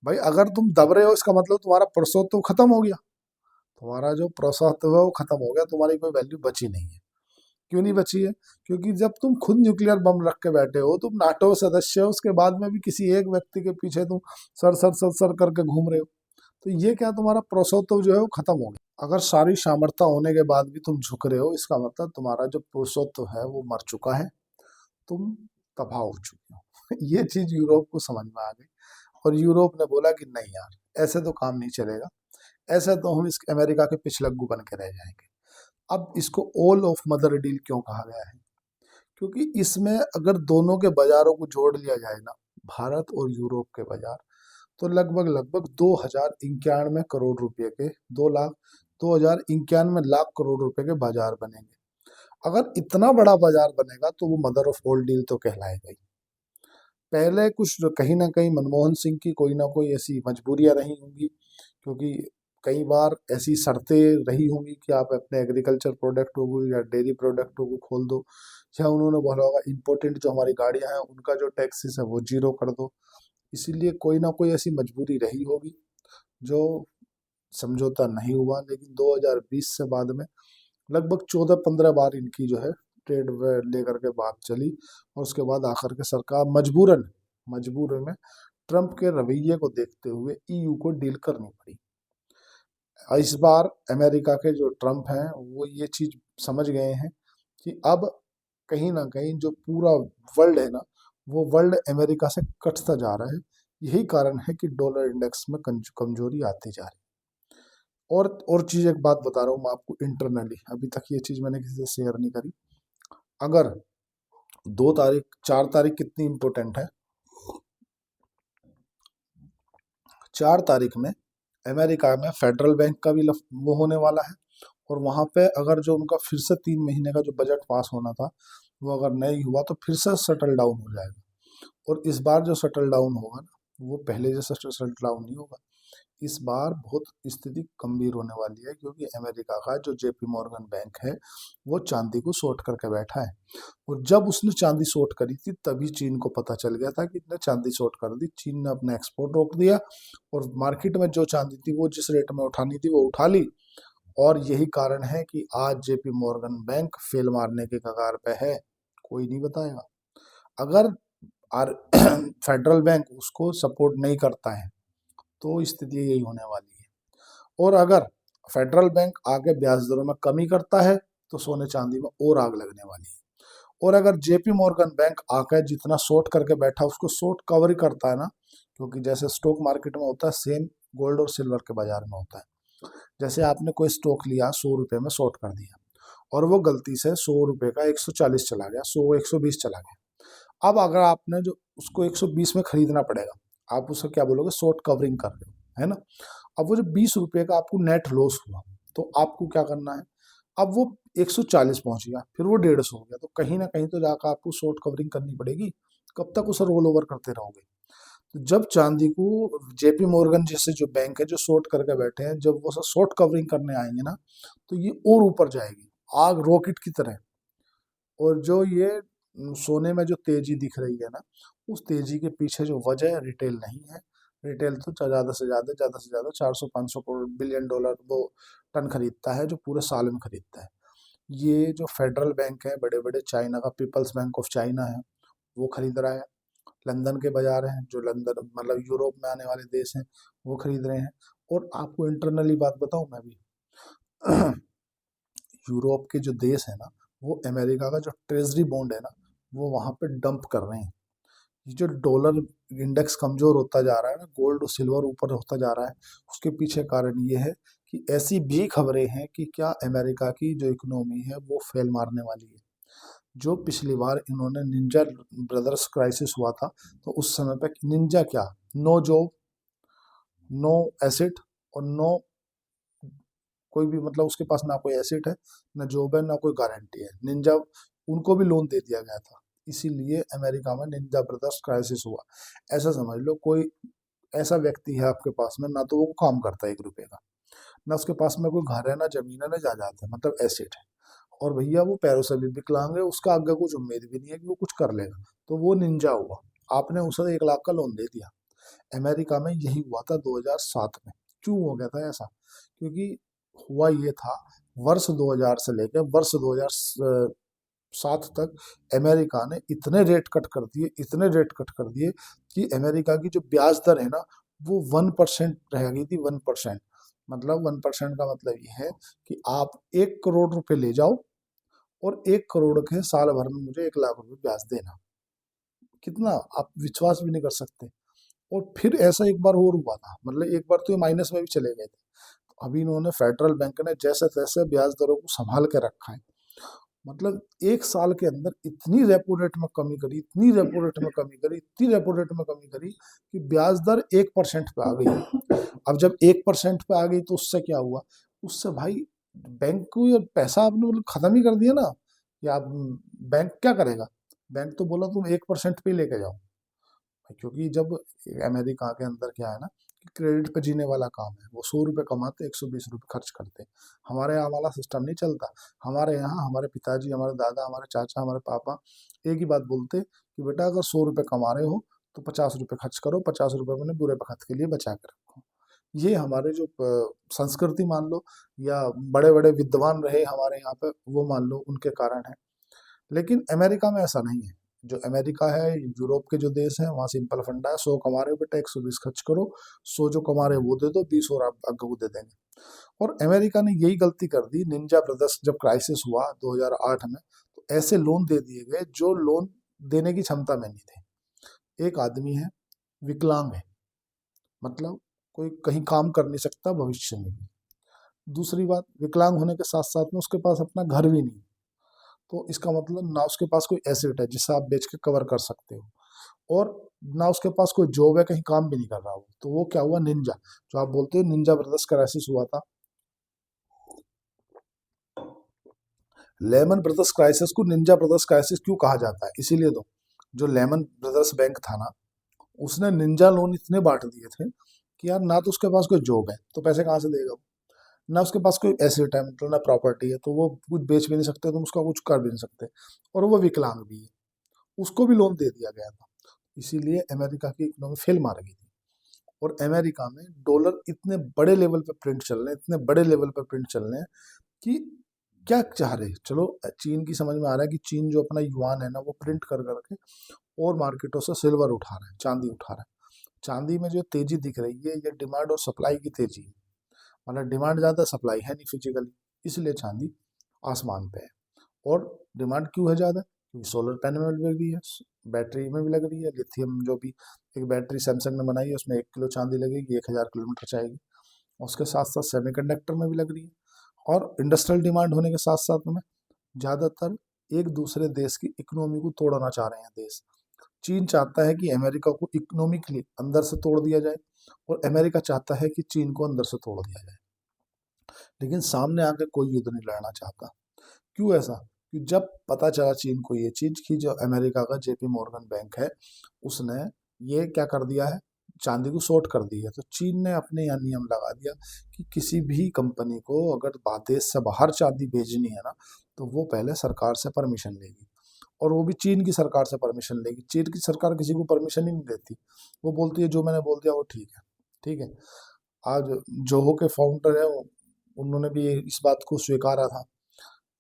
भाई अगर तुम दब रहे हो, इसका मतलब तुम्हारा पुरुषोत्व खत्म हो गया। तुम्हारा जो पुरुषोत्व है वो खत्म हो गया, तुम्हारी कोई वैल्यू बची नहीं है। क्यों नहीं बची है? क्योंकि जब तुम खुद न्यूक्लियर बम रख के बैठे हो, तुम नाटो सदस्य हो, उसके बाद में भी किसी एक व्यक्ति के पीछे तुम सर सर सर सर करके घूम रहे हो, तो ये क्या, तुम्हारा पुरुषोत्व जो है वो खत्म हो गया। अगर सारी सामर्थ्य होने के बाद भी तुम झुक रहे हो, इसका मतलब तुम्हारा जो पुरुषोत्व है वो मर चुका है, तुम तबाह हो चुके हो। ये चीज यूरोप को समझ में आ गई, और यूरोप ने बोला कि नहीं यार, ऐसे तो काम नहीं चलेगा, ऐसे तो हम इस अमेरिका के पिछलग्गू बन के रह जाएंगे। अब इसको ऑल ऑफ मदर डील क्यों कहा गया है? क्योंकि इसमें अगर दोनों के बाजारों को जोड़ लिया जाए ना, भारत और यूरोप के बाजार, तो लगभग लगभग 2091 करोड़ रुपए के, 2,91 लाख करोड़ रुपए के बाजार बनेंगे। अगर इतना बड़ा बाजार बनेगा तो वो मदर ऑफ ऑल डील तो कहलाएगा ही। पहले कुछ कहीं ना कहीं मनमोहन सिंह की कोई ना कोई ऐसी मजबूरियां रही होंगी, क्योंकि कई बार ऐसी शर्तें रही होंगी कि आप अपने एग्रीकल्चर प्रोडक्टों को या डेयरी प्रोडक्टों को खोल दो, या उन्होंने बोला होगा इम्पोर्टेंट जो हमारी गाड़ियां हैं उनका जो टैक्सेस है वो जीरो कर दो। इसीलिए कोई ना कोई ऐसी मजबूरी रही होगी जो समझौता नहीं हुआ। लेकिन 2020 से बाद में लगभग 14-15 बार इनकी जो है ट्रेड लेकर के बात चली, और उसके बाद आखिर के सरकार मजबूरन मजबूरन में ट्रंप के रवैये को देखते हुए ईयू को डील करनी पड़ी। इस बार अमेरिका के जो ट्रंप हैं वो ये चीज समझ गए हैं कि अब कहीं ना कहीं जो पूरा वर्ल्ड है ना, वो वर्ल्ड अमेरिका से कटता जा रहा है। यही कारण है कि डॉलर इंडेक्स में कमजोरी आती जा रही है। और चीज एक बात बता रहा हूँ मैं आपको इंटरनली, अभी तक ये चीज मैंने किसी से शेयर नहीं करी। अगर 2 तारीख, 4 तारीख कितनी इंपॉर्टेंट है, 4 तारीख में अमेरिका में फेडरल बैंक का भी वो होने वाला है। और वहां पे अगर जो उनका फिर से 3 महीने का जो बजट पास होना था, वो अगर नहीं हुआ तो फिर से शटल डाउन हो जाएगा। और इस बार जो शटल डाउन होगा ना, वो पहले जैसा शटल डाउन नहीं होगा। इस बार बहुत स्थिति गंभीर होने वाली है, क्योंकि अमेरिका का जो जेपी मॉर्गन बैंक है वो चांदी को शॉर्ट करके बैठा है। और जब उसने चांदी शॉर्ट करी थी तभी चीन को पता चल गया था कि इसने चांदी शॉर्ट कर दी। चीन ने अपना एक्सपोर्ट रोक दिया, और मार्केट में जो चांदी थी वो जिस रेट में उठानी थी वो उठा ली। और यही कारण है कि आज जेपी मॉर्गन बैंक फेल मारने के कगार पे है। कोई नहीं बताएगा। अगर आर फेडरल बैंक उसको सपोर्ट नहीं करता है तो स्थिति यही होने वाली है। और अगर फेडरल बैंक आगे ब्याज दरों में कमी करता है तो सोने चांदी में और आग लगने वाली है। और अगर जेपी मॉर्गन बैंक आकर जितना शॉर्ट करके बैठा उसको शॉर्ट कवर ही करता है ना, क्योंकि जैसे स्टॉक मार्केट में होता है सेम गोल्ड और सिल्वर के बाजार में होता है। जैसे आपने कोई स्टॉक लिया, 100 रुपए में शॉर्ट कर दिया, और वो गलती से 100 रुपए का 140 चला गया, 120 चला गया। अब अगर आपने जो उसको 120 में खरीदना पड़ेगा, आप उसको क्या बोलोगे, शॉर्ट कवरिंग कर रहे हो, है ना। अब वो जो 20 रुपए का आपको नेट लॉस हुआ, तो आपको क्या करना है, अब वो 140 पहुंच गया, फिर वो 150 हो गया, तो कहीं ना कहीं तो जाकर आपको शॉर्ट कवरिंग करनी पड़ेगी। कब तक उसे रोल ओवर करते रहोगे? तो जब चांदी को जेपी मॉर्गन जैसे जो बैंक है जो शॉर्ट करके बैठे हैं, जब वो शॉर्ट कवरिंग करने आएंगे ना, तो ये और ऊपर जाएगी आग रॉकेट की तरह। और जो ये सोने में जो तेजी दिख रही है ना, उस तेजी के पीछे जो वजह रिटेल नहीं है, रिटेल तो ज़्यादा से ज़्यादा 400-500 करोड़ बिलियन डॉलर वो टन खरीदता है, जो पूरे साल में खरीदता है। ये जो फेडरल बैंक है, बड़े बड़े चाइना का पीपल्स बैंक ऑफ चाइना है, वो खरीद रहा है। लंदन के बाजार हैं, जो लंदन मतलब यूरोप में आने वाले देश हैं, वो खरीद रहे हैं। और आपको इंटरनली बात बताऊं मैं भी, यूरोप के जो देश है ना, वो अमेरिका का जो ट्रेजरी बॉन्ड है ना, वो वहां पे डंप कर रहे हैं। ये जो डॉलर इंडेक्स कमजोर होता जा रहा है ना, गोल्ड और सिल्वर ऊपर होता जा रहा है, उसके पीछे कारण ये है कि ऐसी भी खबरें हैं कि क्या अमेरिका की जो इकोनॉमी है वो फेल मारने वाली है। जो पिछली बार इन्होंने निंजा ब्रदर्स क्राइसिस हुआ था, तो उस समय पे निंजा क्या, नो जॉब, नो एसेट, और नो कोई भी, मतलब उसके पास ना कोई एसेट है, ना जॉब है, ना कोई गारंटी है। निंजा, उनको भी लोन दे दिया गया था, इसीलिए अमेरिका में निंजा ब्रदर्स क्राइसिस हुआ। ऐसा समझ लो, कोई ऐसा व्यक्ति है आपके पास में, ना तो वो काम करता है 1 रुपए का, ना उसके पास में कोई घर है, ना जमीन है, ना जायदाद है, मतलब एसेट है, और भैया वो पैरों से भी विकलांग है, उसका आगे कुछ उम्मीद भी नहीं है कि वो कुछ कर लेगा, तो वो निंजा हुआ। आपने उसे 1 लाख का लोन दे दिया। अमेरिका में यही हुआ था 2007 में। क्यों हो गया था ऐसा? क्योंकि हुआ ये था, वर्ष 2000 से लेकर वर्ष 2007 तक अमेरिका ने इतने रेट कट कर दिए, इतने रेट कट कर दिए, कि अमेरिका की जो ब्याज दर है ना, वो 1% रह गई थी, 1%। मतलब 1% का मतलब ये है कि आप 1 करोड़ रुपए ले जाओ, और 1 करोड़ के साल भर में मुझे 1 लाख रुपए ब्याज देना। कितना, आप विश्वास भी नहीं कर सकते। और फिर ऐसा एक बार और हुआ था, मतलब एक बार तो ये माइनस में भी चले गए थे। अभी इन्होंने, फेडरल बैंक ने जैसे तैसे ब्याज दरों को संभाल के रखा है। मतलब 1 साल के अंदर इतनी रेपो रेट में कमी करी, इतनी रेपो रेट में कमी करी, इतनी रेपो रेट में कमी करी, कि ब्याज दर 1% पे आ गई। अब जब 1% पे आ गई, तो उससे क्या हुआ? उससे भाई बैंक को ये पैसा आपने मतलब खत्म ही कर दिया ना। या आप, बैंक क्या करेगा? बैंक तो बोला तुम 1% पे ही लेके जाओ। क्योंकि जब अमेरिका के अंदर क्या है ना, कि क्रेडिट पे जीने वाला काम है, वो 100 रुपये कमाते, 120 रुपये खर्च करते। हमारे यहाँ वाला सिस्टम नहीं चलता। हमारे यहाँ हमारे पिताजी, हमारे दादा, हमारे चाचा, हमारे पापा एक ही बात बोलते कि बेटा, अगर 100 रुपये कमा रहे हो तो 50 रुपये खर्च करो, 50 रुपये मैंने बुरे वक्त के लिए बचा के रखो। ये हमारे जो संस्कृति मान लो, या बड़े बड़े विद्वान रहे हमारे यहाँ पे, वो मान लो उनके कारण है। लेकिन अमेरिका में ऐसा नहीं है। जो अमेरिका है, यूरोप के जो देश हैं, वहाँ सिंपल फंडा है, 100 कमा रहे हो बेटा, 120 खर्च करो, 100 जो कमा रहे हो वो दे दो, 20 और आप आगे को दे देंगे। और अमेरिका ने यही गलती कर दी। निंजा ब्रदर्स जब क्राइसिस हुआ 2008 में, तो ऐसे लोन दे दिए गए जो लोन देने की क्षमता में नहीं थे। एक आदमी है, विकलांग है, मतलब कोई कहीं काम कर नहीं सकता भविष्य में भी। दूसरी बात, विकलांग होने के साथ साथ में उसके पास अपना घर भी नहीं। तो इसका मतलब ना उसके पास कोई एसेट है जिसे आप बेच के कवर कर सकते हो, और ना उसके पास कोई जॉब है, कहीं काम भी नहीं कर रहा हो। तो वो क्या हुआ, निंजा, जो आप बोलते हो निंजा ब्रदर्स क्राइसिस हुआ था। लेमन ब्रदर्स क्राइसिस को निंजा ब्रदर्स क्राइसिस क्यों कहा जाता है? इसीलिए तो, जो लेमन ब्रदर्स बैंक था ना, उसने निंजा लोन इतने बांट दिए थे कि यार, ना तो उसके पास कोई जॉब है, तो पैसे कहाँ से देगा वो, ना उसके पास कोई एसेट है, मतलब ना प्रॉपर्टी है, तो वो कुछ बेच भी नहीं सकते, तुम उसका कुछ कर भी नहीं सकते, और वो विकलांग भी है। उसको भी लोन दे दिया गया था। इसीलिए अमेरिका की इकोनॉमी फेल मार गई थी। और अमेरिका में डॉलर इतने बड़े लेवल पर प्रिंट चल रहे हैं, इतने बड़े लेवल पर प्रिंट चल रहे हैं, कि क्या चाह रहे हैं? चलो, चीन की समझ में आ रहा है कि चीन जो अपना युआन है ना, वो प्रिंट कर करके और मार्केटों से सिल्वर उठा रहा है, चांदी उठा रहा है। चांदी में जो तेजी दिख रही है, ये डिमांड और सप्लाई की तेजी है। मतलब डिमांड ज़्यादा, सप्लाई है नहीं फिजिकली, इसलिए चांदी आसमान पे है। और डिमांड क्यों है ज़्यादा? क्योंकि सोलर पैनल में लग रही है, बैटरी में भी लग रही है, लिथियम जो भी एक बैटरी सैमसंग ने बनाई है, उसमें 1 किलो चांदी लगेगी, 1000 किलोमीटर जाएगी। उसके साथ साथ सेमीकंडक्टर में भी लग रही है। और इंडस्ट्रियल डिमांड होने के साथ साथ में ज़्यादातर एक दूसरे देश की इकोनॉमी को तोड़ना चाह रहे हैं देश। चीन चाहता है कि अमेरिका को इकोनॉमिकली अंदर से तोड़ दिया जाए, और अमेरिका चाहता है कि चीन को अंदर से तोड़ दिया जाए। लेकिन सामने आकर कोई युद्ध नहीं लड़ना चाहता। क्यों ऐसा? कि जब पता चला चीन को ये चीज, कि जो अमेरिका का जेपी मॉर्गन बैंक है, उसने ये क्या कर दिया है, चांदी को शॉर्ट कर दी है, तो चीन ने अपने यहाँ नियम लगा दिया कि किसी भी कंपनी को अगर देश से बाहर चांदी भेजनी है ना, तो वो पहले सरकार से परमिशन लेगी। और वो भी चीन की सरकार से परमिशन लेगी। चीन की सरकार किसी को परमिशन ही नहीं देती, वो बोलती है जो मैंने बोल दिया वो ठीक है। ठीक है। आज जोहो के फाउंडर है उन्होंने भी इस बात को स्वीकारा था।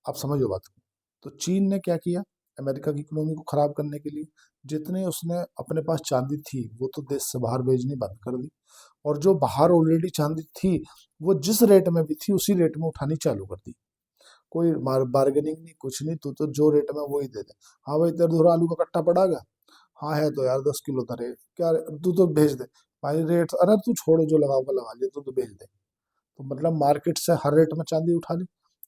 आप समझो बात को। तो चीन ने क्या किया, अमेरिका की इकोनॉमी को खराब करने के लिए जितने उसने अपने पास चांदी थी वो तो देश से बाहर भेजनी बंद कर दी, और जो बाहर ऑलरेडी चांदी थी वो जिस रेट में भी थी उसी रेट में उठानी चालू कर दी। कोई बार्गेनिंग नहीं, कुछ नहीं, तू तो जो रेट में वही दे दे। हाँ भाई तेरे धोरा आलू का कट्टा पड़ा गया, हाँ है तो यार 10 किलो धरे क्या, तू तो भेज दे भाई रेट, अरे तू छोड़ो जो लगाओगे लगा ले, तू तो भेज दे। तो मतलब मार्केट से हर रेट में चांदी उठा ली।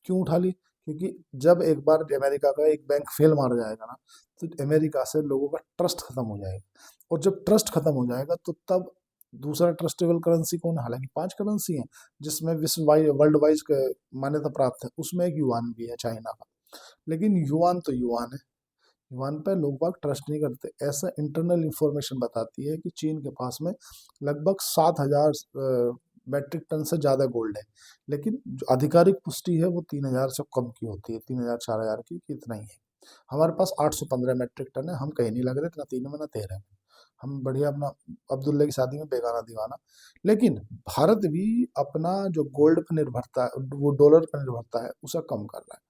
क्यों उठा ली? क्योंकि जब एक बार अमेरिका का एक बैंक फेल मार जाएगा ना, तो अमेरिका से लोगों का ट्रस्ट खत्म हो जाएगा, और जब ट्रस्ट खत्म हो जाएगा तो तब दूसरा ट्रस्टेबल करेंसी कौन है? हालांकि 5 करेंसी हैं जिसमें विश्व वाइज वर्ल्ड वाइज मान्यता प्राप्त है, उसमें एक युआन भी है चाइना का, लेकिन युआन तो युआन है, युआन पे लोग बाग ट्रस्ट नहीं करते। ऐसा इंटरनल इंफॉर्मेशन बताती है कि चीन के पास में लगभग 7,000 मैट्रिक टन से ज़्यादा गोल्ड है, लेकिन जो आधिकारिक पुष्टि है वो 3,000 से कम की होती है, 3,000 4,000 की, कि इतना ही है। हमारे पास 815 मैट्रिक टन है, हम कहीं नहीं लग रहे, ना 3 में ना 13 में, हम बढ़िया अपना अब्दुल्ला की शादी में बेगाना दीवाना। लेकिन भारत भी अपना जो गोल्ड पर निर्भरता है, वो डॉलर पर निर्भरता है, उसे कम कर रहा है।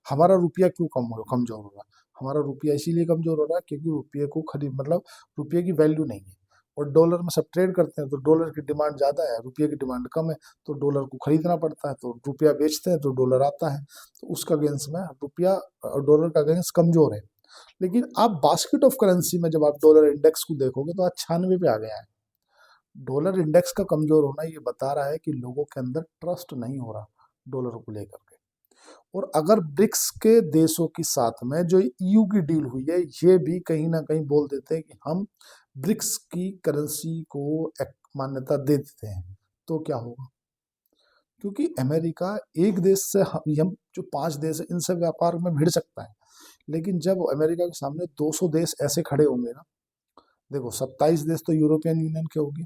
हमारा रुपया क्यों कमजोर हो रहा है? हमारा रुपया इसीलिए कमजोर हो रहा है क्योंकि रुपये को खरीद मतलब रुपये की वैल्यू नहीं है, और डॉलर में सब ट्रेड करते हैं तो डॉलर की डिमांड ज़्यादा है, रुपये की डिमांड कम है, तो डॉलर को खरीदना पड़ता है, तो रुपया बेचते हैं तो डॉलर आता है, तो उसका अगेंस्ट में रुपया और डॉलर का अगेंस्ट कमजोर है। लेकिन आप बास्केट ऑफ करेंसी में जब आप डॉलर इंडेक्स को देखोगे तो आज 96 पे आ गया है। डॉलर इंडेक्स का कमजोर होना ये बता रहा है कि लोगों के अंदर ट्रस्ट नहीं हो रहा डॉलर को लेकर के। और अगर ब्रिक्स के देशों के साथ में जो ईयू की डील हुई है, ये भी कहीं ना कहीं बोल देते हैं कि हम ब्रिक्स की करेंसी को एक मान्यता दे देते हैं, तो क्या होगा? क्योंकि अमेरिका एक देश से हम जो 5 देश है इनसे व्यापार में भिड़ सकता है, लेकिन जब अमेरिका के सामने 200 देश ऐसे खड़े होंगे ना, देखो 27 देश तो यूरोपियन यूनियन के होंगे।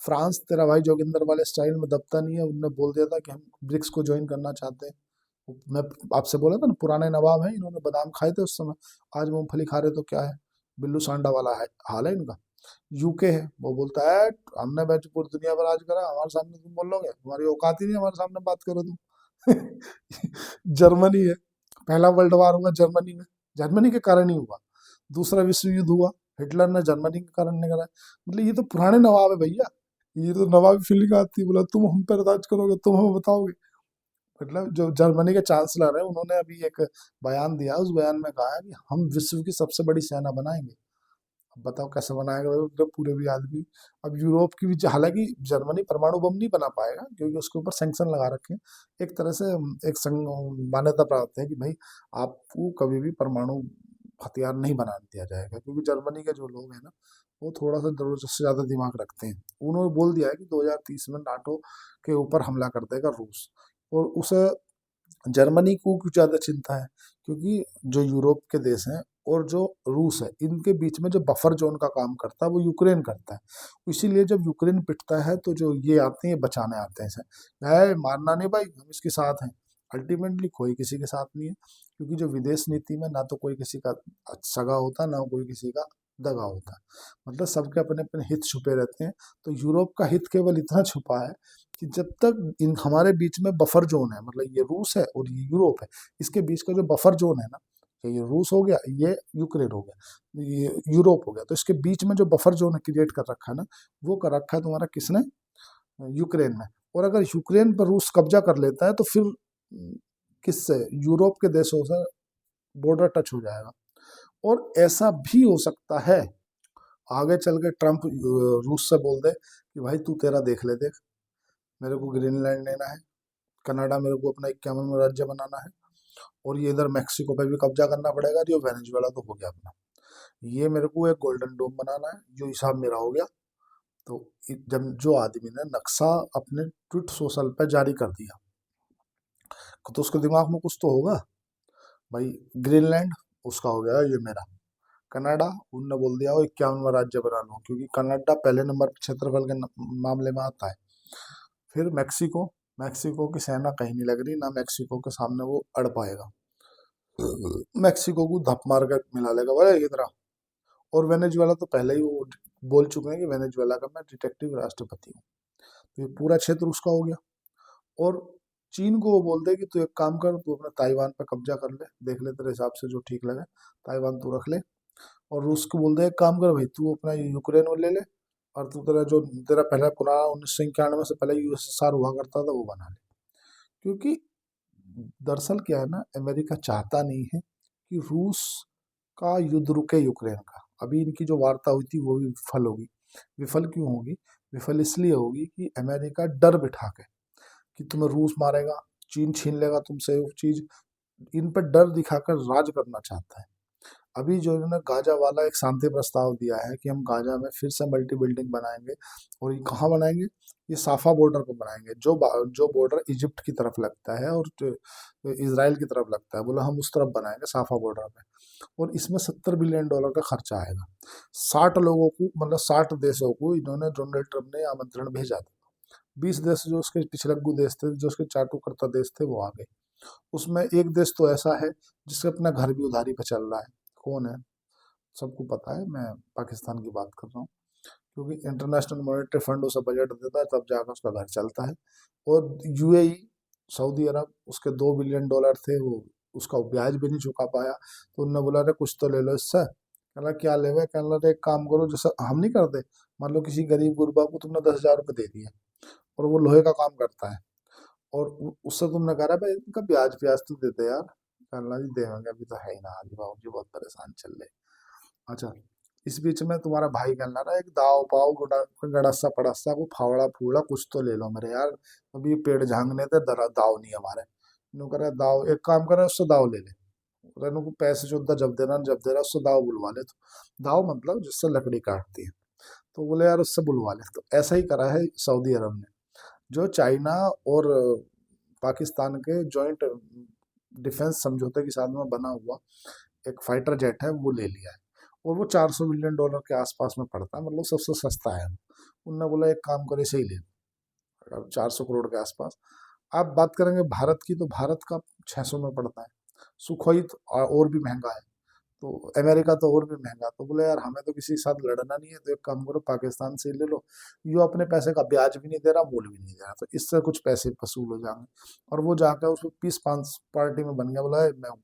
फ्रांस तेरा भाई जोगिंदर वाले स्टाइल में दबता नहीं है, उनने बोल दिया था कि हम ब्रिक्स को ज्वाइन करना चाहते हैं। मैं आपसे बोला था ना पुराने नवाब हैं, इन्होंने बादाम खाए थे उस समय, आज मूंगफली खा रहे तो क्या है? बिल्लू सांडा वाला है हाल है इनका। यूके है, वो बोलता है हमने बैच पूरी दुनिया पर राज करा, हमारे सामने तुम बोलोगे, तुम्हारी औकात ही नहीं हमारे सामने बात करो तुम। जर्मनी है, पहला वर्ल्ड वार हुआ जर्मनी में, जर्मनी के कारण ही हुआ। दूसरा विश्व युद्ध हुआ, हिटलर ने जर्मनी के कारण नहीं करा। मतलब ये तो पुराने नवाब है भैया, ये तो नवाबी फीलिंग आती है, बोला तुम हम पर राज करोगे, तुम हमें बताओगे। मतलब जो जर्मनी के चांसलर है उन्होंने अभी एक बयान दिया, उस बयान में कहा है कि हम विश्व की सबसे बड़ी सेना बनाएंगे। अब बताओ कैसे बनाएगा भाई, मतलब पूरे भी आदमी। अब यूरोप की भी हालांकि जर्मनी परमाणु बम नहीं बना पाएगा क्योंकि उसके ऊपर सैंक्शन लगा रखे हैं। एक तरह से एक मान्यता प्राप्त है कि भाई आपको कभी भी परमाणु हथियार नहीं बनाने दिया जाएगा, क्योंकि जर्मनी के जो लोग हैं ना वो थोड़ा सा जरूरत से ज्यादा दिमाग रखते हैं। उन्होंने बोल दिया है कि 2030 में नाटो के ऊपर हमला कर देगा रूस, और उसे जर्मनी को कुछ ज़्यादा चिंता है क्योंकि जो यूरोप के देश हैं और जो रूस है इनके बीच में जो बफर जोन का काम करता है वो यूक्रेन करता है। इसीलिए जब यूक्रेन पिटता है तो जो ये आते हैं, ये बचाने आते हैं इसे, है मारना नहीं भाई हम इसके साथ हैं। अल्टीमेटली कोई किसी के साथ नहीं है, क्योंकि जो विदेश नीति में ना तो कोई किसी का सगा होता ना कोई किसी का दगा होता, मतलब सबके अपने अपने हित छुपे रहते हैं। तो यूरोप का हित केवल इतना छुपा है कि जब तक इन हमारे बीच में बफर जोन है, मतलब ये रूस है और ये यूरोप है, इसके बीच का जो बफर जोन है ना, ये रूस हो गया, ये यूक्रेन हो गया, ये यूरोप हो गया, तो इसके बीच में जो बफर जोन क्रिएट कर रखा है ना, वो कर रखा है तुम्हारा किसने? यूक्रेन में। और अगर यूक्रेन पर रूस कब्जा कर लेता है तो फिर किससे? यूरोप के देशों से बॉर्डर टच हो जाएगा। और ऐसा भी हो सकता है आगे चल के ट्रंप रूस से बोल दे कि भाई तू तेरा देख ले, देख मेरे को ग्रीनलैंड लेना है, कनाडा मेरे को अपना 51वां राज्य बनाना है, और ये इधर मैक्सिको पे भी कब्जा करना पड़ेगा, जो वेनेजुएला तो हो गया अपना, ये मेरे को एक गोल्डन डोम बनाना है, जो हिसाब मेरा हो गया। तो जब जो आदमी ने नक्शा अपने ट्विट सोशल पे जारी कर दिया तो उसके दिमाग में कुछ तो होगा भाई। ग्रीनलैंड उसका हो गया, ये मेरा। कनाडा उनने बोल दिया वो 51वां राज्य बना लो, क्योंकि कनाडा पहले नंबर पर क्षेत्रफल के मामले में आता है। फिर मैक्सिको, मैक्सिको की सेना कहीं नहीं लग रही, ना मैक्सिको के सामने वो अड़ पाएगा। मैक्सिको को धप मार कर मिला लेगा बोले इधर। और वेनेजुएला तो पहले ही वो बोल चुके हैं कि वेनेजुएला का मैं डिटेक्टिव राष्ट्रपति हूँ, तो ये पूरा क्षेत्र उसका हो गया। और चीन को वो बोलते हैं कि तू एक काम कर, तू अपना ताइवान पे कब्जा कर ले, देख ले तेरे हिसाब से जो ठीक लगे, ताइवान तू रख ले। और रूस को बोलते हैं एक काम कर भाई, तू अपना यूक्रेन वो ले ले, और तू तेरा जो तेरा पहला पुराना 1991 से पहले यूएसएसआर हुआ करता था वो बना ले। क्योंकि दरअसल क्या है ना, अमेरिका चाहता नहीं है कि रूस का युद्ध रुके यूक्रेन का। अभी इनकी जो वार्ता हुई थी वो भी विफल होगी। विफल क्यों होगी? विफल इसलिए होगी कि अमेरिका डर बिठा के कि तुम्हें रूस मारेगा, चीन छीन लेगा तुमसे वो चीज, इन पर डर दिखाकर राज करना चाहता है। अभी जो इन्होंने गाजा वाला एक शांति प्रस्ताव दिया है कि हम गाजा में फिर से मल्टी बिल्डिंग बनाएंगे, और ये कहाँ बनाएंगे? ये साफा बॉर्डर पर बनाएंगे, जो बॉर्डर इजिप्ट की तरफ लगता है और इसराइल की तरफ लगता है, बोला हम उस तरफ बनाएंगे साफा बॉर्डर में। और इसमें $70 बिलियन का खर्चा आएगा। 60 लोगों को, मतलब 60 देशों को इन्होंने, डोनाल्ड ट्रम्प ने आमंत्रण भेजा था। 20 देश जो उसके पिछलग्गू देश थे, जो उसके चाटुकर्ता देश थे, वो आ गए। उसमें एक देश तो ऐसा है जिसका अपना घर भी उधारी पे चल रहा है। कौन है? सबको पता है, मैं पाकिस्तान की बात कर रहा हूँ। क्योंकि इंटरनेशनल मॉनेटरी फंड उसे बजट देता है, तब जाकर उसका घर चलता है। और यूएई, सऊदी अरब, उसके $2 बिलियन थे, वो उसका ब्याज भी नहीं चुका पाया। तो उन्होंने बोला अरे कुछ तो ले लो इससे। कहला क्या ले? कहला एक काम करो, जैसे हम नहीं करते, मान लो किसी गरीब गुरबा को तुमने $10,000 दे दिए, और वो लोहे का काम करता है, और उससे तुमने कहा भाई इनका ब्याज ब्याज तो देते यार। कहला जी देवेंगे, अभी तो है ही ना हाजी बाबू जी, बहुत परेशान चल रहे। अच्छा, इस बीच में तुम्हारा भाई कहना रहा एक दाव पाव गड़स्सा पड़स्सा को फावड़ा फूला कुछ तो ले लो मेरे यार, अभी पेड़ झांगने थे, दरा दाव नहीं हमारे। नु कह रहा दाव, एक काम करे उससे दाव ले ले। रेनू को पैसे चुद्दा जब दे रहा उससे दाव बुलवा ले। तो दाव मतलब जिससे लकड़ी काटती है, तो बोले यार उससे बुलवा ले। तो ऐसा ही करा है सऊदी अरब ने, जो चाइना और पाकिस्तान के जॉइंट डिफेंस समझौते के साथ में बना हुआ एक फाइटर जेट है, वो ले लिया है। और वो $400 बिलियन के आसपास में पड़ता है, मतलब सबसे सस्ता है। उनने बोला एक काम करे सही ले लो, अब 400 करोड़ के आसपास। आप बात करेंगे भारत की, तो भारत का 600 में पड़ता है। सुखोई तो और भी महंगा है, तो अमेरिका तो और भी महंगा। तो बोले यार हमें तो किसी के साथ लड़ना नहीं है, तो एक काम करो पाकिस्तान से ही ले लो, यो अपने पैसे का ब्याज भी नहीं दे रहा, मूल भी नहीं दे रहा, तो इससे कुछ पैसे वसूल हो जाएंगे। और वो जाकर उसमें पीस पांच पार्टी में बन गया, बोला "ए, मैं हूँ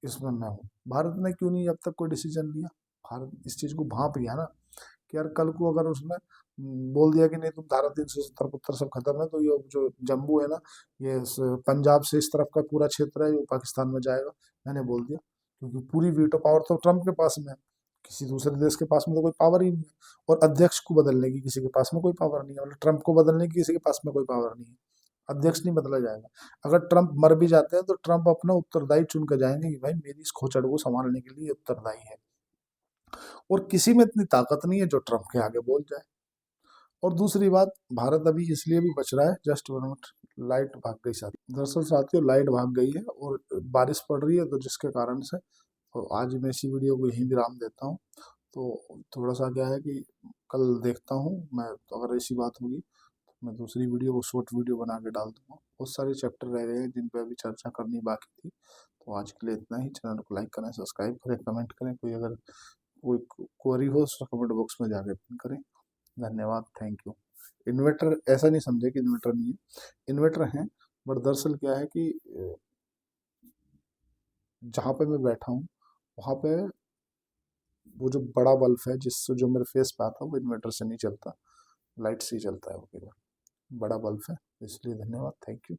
इसमें, मैं हूँ"। भारत ने क्यों नहीं अब तक कोई डिसीजन लिया? भारत इस चीज को भांप गया ना, कि यार कल को अगर उसने बोल दिया कि नहीं तुम धारा 370 पुत्र सब खत्म है, तो ये जो जम्मू है ना, ये पंजाब से इस तरफ का पूरा क्षेत्र है, ये पाकिस्तान में जाएगा। मैंने बोल दिया, क्योंकि पूरी वीटो पावर तो ट्रम्प के पास में है, किसी दूसरे देश के पास में तो कोई पावर ही नहीं है। और अध्यक्ष को बदलने की किसी के पास में कोई पावर नहीं है, मतलब ट्रम्प को बदलने की किसी के पास में कोई पावर नहीं है। अध्यक्ष नहीं बदला जाएगा। अगर ट्रम्प मर भी जाते हैं तो ट्रम्प अपना उत्तरदायी चुन कर जाएंगे कि भाई मेरी इस खोचड़ को संभालने के लिए उत्तरदायी है। और किसी में इतनी ताकत नहीं है जो ट्रम्प के आगे बोल जाए। और दूसरी बात, भारत अभी इसलिए भी बच रहा है, जस्ट 1 मिनट, लाइट भाग गई साथी। दरअसल साथियों लाइट भाग गई है और बारिश पड़ रही है, तो जिसके कारण से तो आज मैं इसी वीडियो को यहीं विराम देता हूँ। तो थोड़ा सा क्या है कि कल देखता हूँ मैं, तो अगर ऐसी बात होगी तो मैं दूसरी वीडियो को शॉर्ट वीडियो बना के डाल दूंगा। बहुत सारे चैप्टर रह गए हैं जिन पर अभी चर्चा करनी बाकी थी। तो आज के लिए इतना ही। चैनल को लाइक करें, सब्सक्राइब करें, कमेंट करें, कोई अगर कोई क्वेरी हो तो कमेंट बॉक्स में जाके पिन करें। धन्यवाद, थैंक यू। इन्वर्टर ऐसा नहीं समझे कि इन्वर्टर नहीं है, इन्वर्टर है, बट दरअसल क्या है कि जहाँ पे मैं बैठा हूँ वहाँ पे वो जो बड़ा बल्ब है जिससे जो मेरे फेस पे आता है, वो इन्वर्टर से नहीं चलता, लाइट से ही चलता है वो केवल। बड़ा बल्ब है, इसलिए धन्यवाद, थैंक यू।